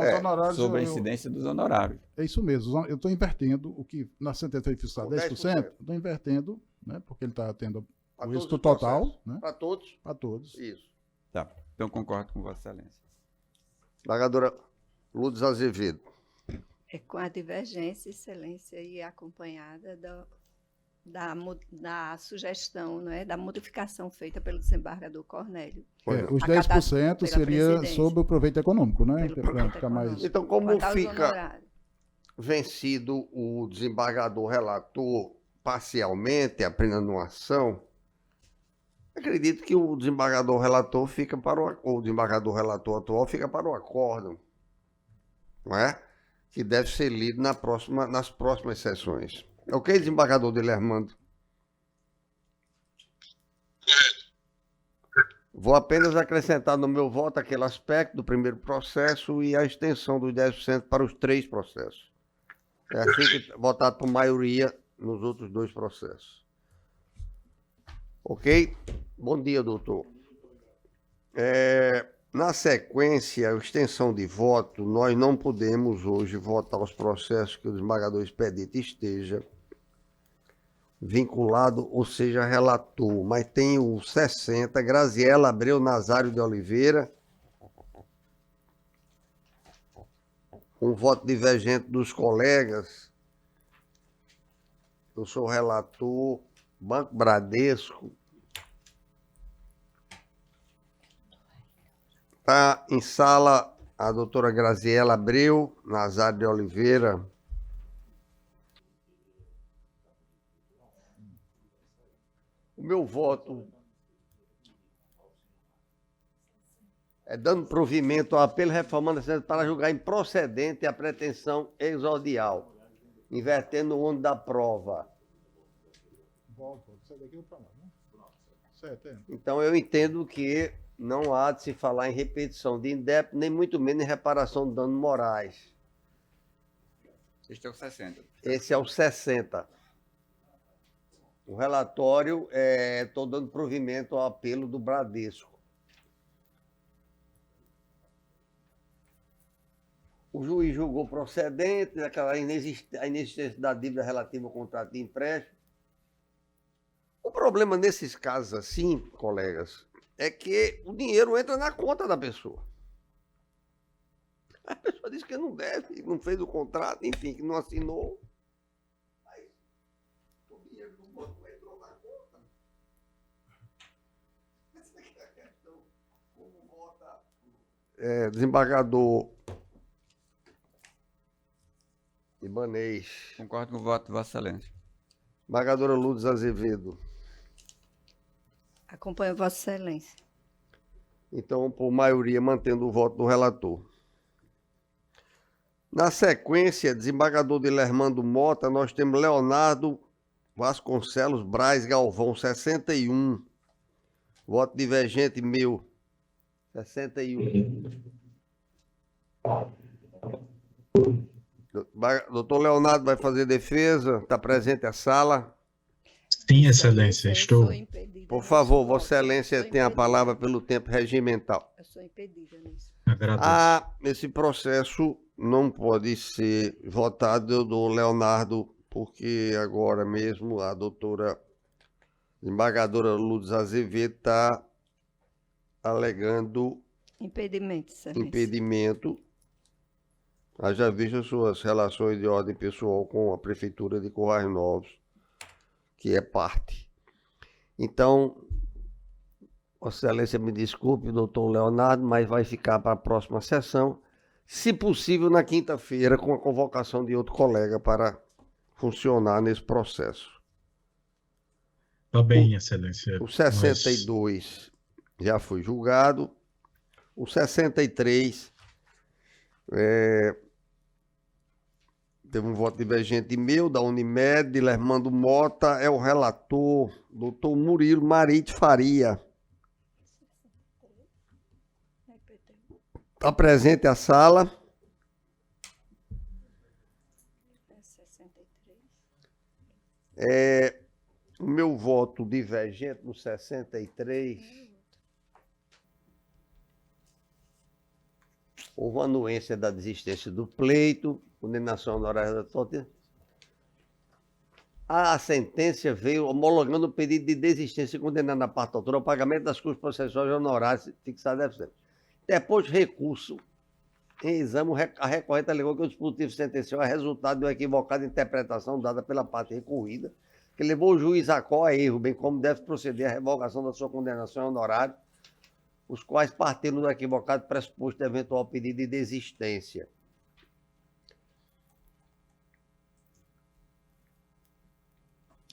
sobre a incidência dos honorários. É isso mesmo. Eu estou invertendo o que na sentença foi fixado 10%. Estou invertendo, né, porque ele está tendo o êxito total. Né? Para todos? Para todos. Isso. Tá. Então concordo com Vossa Excelência. Desembargadora Lourdes Azevedo. Com a divergência, Excelência, e acompanhada da sugestão, não é, da modificação feita pelo desembargador Cornélio. Os 10% seria sobre o proveito econômico, né? Ficar mais... Então, como fica vencido o desembargador relator parcialmente, apenas numa ação, Acredito que o desembargador relator fica para o desembargador relator atual fica para o acórdão, não é? Que deve ser lido nas próximas sessões. Ok, desembargador Dilermando? Vou apenas acrescentar no meu voto aquele aspecto do primeiro processo e a extensão dos 10% para os 3 processos. É assim que votado por maioria nos outros 2 processos. Ok? Bom dia, doutor. Na sequência, a extensão de voto, nós não podemos hoje votar os processos que o desembargador expedito esteja vinculado, ou seja, relator, mas tem o 60, Graziela Abreu Nazário de Oliveira, um voto divergente dos colegas. Eu sou relator, Banco Bradesco. Está em sala a doutora Graziela Abreu Nazário de Oliveira. O meu voto é dando provimento ao apelo reformando a sentença para julgar improcedente a pretensão exordial, invertendo o ônus da prova. Então, eu entendo que não há de se falar em repetição de indébito, nem muito menos em reparação de danos morais. Este é o 60. Esse é o 60. O relatório, estou dando provimento ao apelo do Bradesco. O juiz julgou procedente a inexistência da dívida relativa ao contrato de empréstimo. O problema nesses casos assim, colegas, é que o dinheiro entra na conta da pessoa. A pessoa diz que não deve, não fez o contrato, enfim, que não assinou. Aí, o dinheiro do banco entrou na conta. Essa é a questão. Como vota? Desembargador Ibanez. Concordo com o voto de Vossa Excelência. Desembargadora Lourdes Azevedo. Acompanho Vossa Excelência. Então, por maioria, mantendo o voto do relator. Na sequência, desembargador Dilermando Mota, nós temos Leonardo Vasconcelos Braz Galvão, 61. Voto divergente meu, 61. Doutor Leonardo vai fazer defesa, está presente a sala. Sim, Excelência, estou. Por favor, Vossa Excelência tem a palavra pelo tempo regimental. Eu sou impedida nisso. Agradeço. Esse processo não pode ser votado do Leonardo, porque agora mesmo a doutora desembargadora Lourdes Azevedo está alegando Impedimento, Excelência. impedimento. Haja visto as suas relações de ordem pessoal com a Prefeitura de Currais Novos, que é parte. Então, Vossa Excelência me desculpe, doutor Leonardo, mas vai ficar para a próxima sessão, se possível na quinta-feira, com a convocação de outro colega para funcionar nesse processo. Está bem, Excelência. O 62 já foi julgado. O 63 teve um voto divergente meu, da Unimed, Dilermando Mota, é o relator, doutor Murilo Marite Faria. Está presente a sala. O meu voto divergente no 63. Houve uma anuência da desistência do pleito, condenação honorária da torta. A sentença veio homologando o pedido de desistência e condenando a parte autora ao pagamento das custas processuais e honorários fixadas. Depois de recurso, em exame, a recorrente alegou que o dispositivo sentencial é resultado de uma equivocada interpretação dada pela parte recorrida, que levou o juiz a erro, bem como deve proceder à revogação da sua condenação honorária, os quais partiram do equivocado pressuposto de eventual pedido de desistência.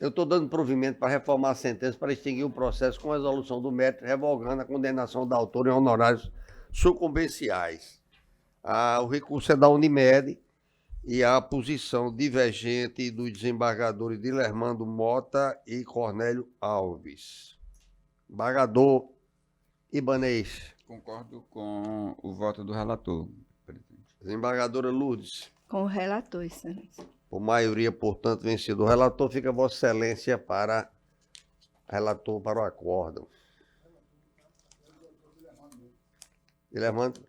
Eu estou dando provimento para reformar a sentença para extinguir o processo com resolução do mérito, revogando a condenação da autora em honorários sucumbenciais. O recurso é da Unimed e a posição divergente dos desembargadores Dilermando Mota e Cornélio Alves. Embargador Ibanez. Concordo com o voto do relator, presidente. Desembargadora Lourdes. Com o relator, excelência. Por maioria, portanto, vencido o relator, fica Vossa Excelência para relator para o acórdão. Dilermando?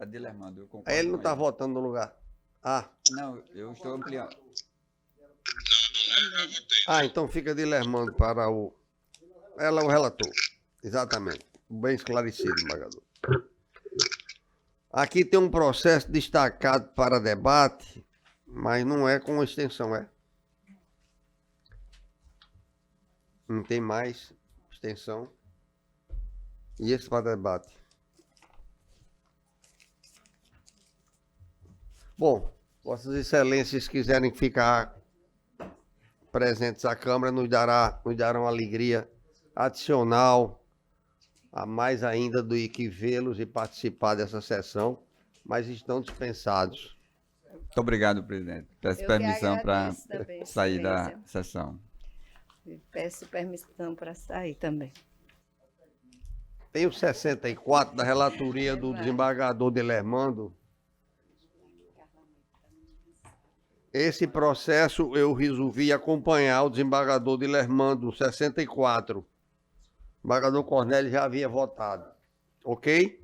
Dilermando, eu concordo. Aí ele não está votando no lugar. Não, eu estou ampliando. Então fica Dilermando para o... Ela é o relator. Exatamente. Bem esclarecido, embargador. Aqui tem um processo destacado para debate, mas não é com extensão, é? Não tem mais extensão. E esse para debate? Bom, Vossas Excelências quiserem ficar presentes à Câmara, nos darão alegria adicional, a mais ainda do que vê-los e participar dessa sessão, mas estão dispensados. Muito obrigado, presidente. Peço permissão para sair da sessão. Peço permissão para sair também. Tem o 64 da relatoria do desembargador Dilermando. Esse processo eu resolvi acompanhar o desembargador Dilermando, 64. O desembargador Cornélio já havia votado. Ok?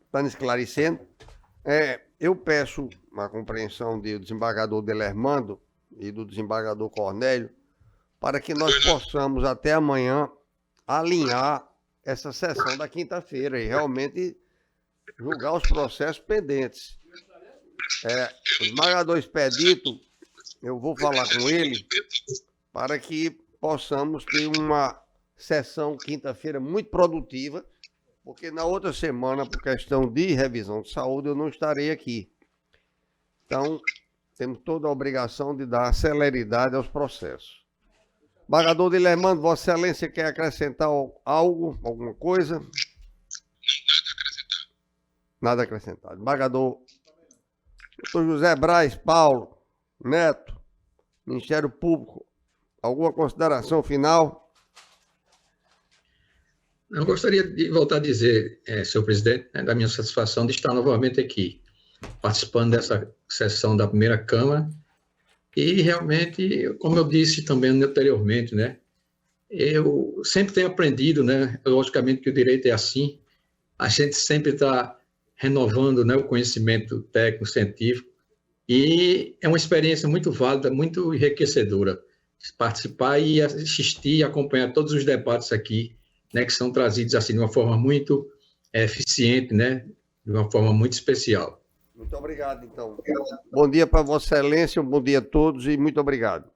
Está me esclarecendo? Eu peço a compreensão do desembargador Dilermando e do desembargador Cornélio para que nós possamos até amanhã alinhar essa sessão da quinta-feira e realmente julgar os processos pendentes. O desembargador Expedito, eu vou falar com ele para que possamos ter uma sessão quinta-feira muito produtiva, porque na outra semana, por questão de revisão de saúde, eu não estarei aqui. Então, temos toda a obrigação de dar celeridade aos processos. Embargador Dilermando, Vossa Excelência quer acrescentar algo, alguma coisa? Nada acrescentado. Embargador Dr. José Braz Paulo Neto, Ministério Público, alguma consideração final? Eu gostaria de voltar a dizer, senhor presidente, da minha satisfação de estar novamente aqui, participando dessa sessão da primeira Câmara, e realmente, como eu disse também anteriormente, né, eu sempre tenho aprendido, né, logicamente que o direito é assim, a gente sempre está renovando, né, o conhecimento técnico, científico, e é uma experiência muito válida, muito enriquecedora, participar e assistir e acompanhar todos os debates aqui, né, que são trazidos assim de uma forma muito eficiente, né, de uma forma muito especial. Muito obrigado, então. Bom dia para Vossa Excelência, um bom dia a todos e muito obrigado.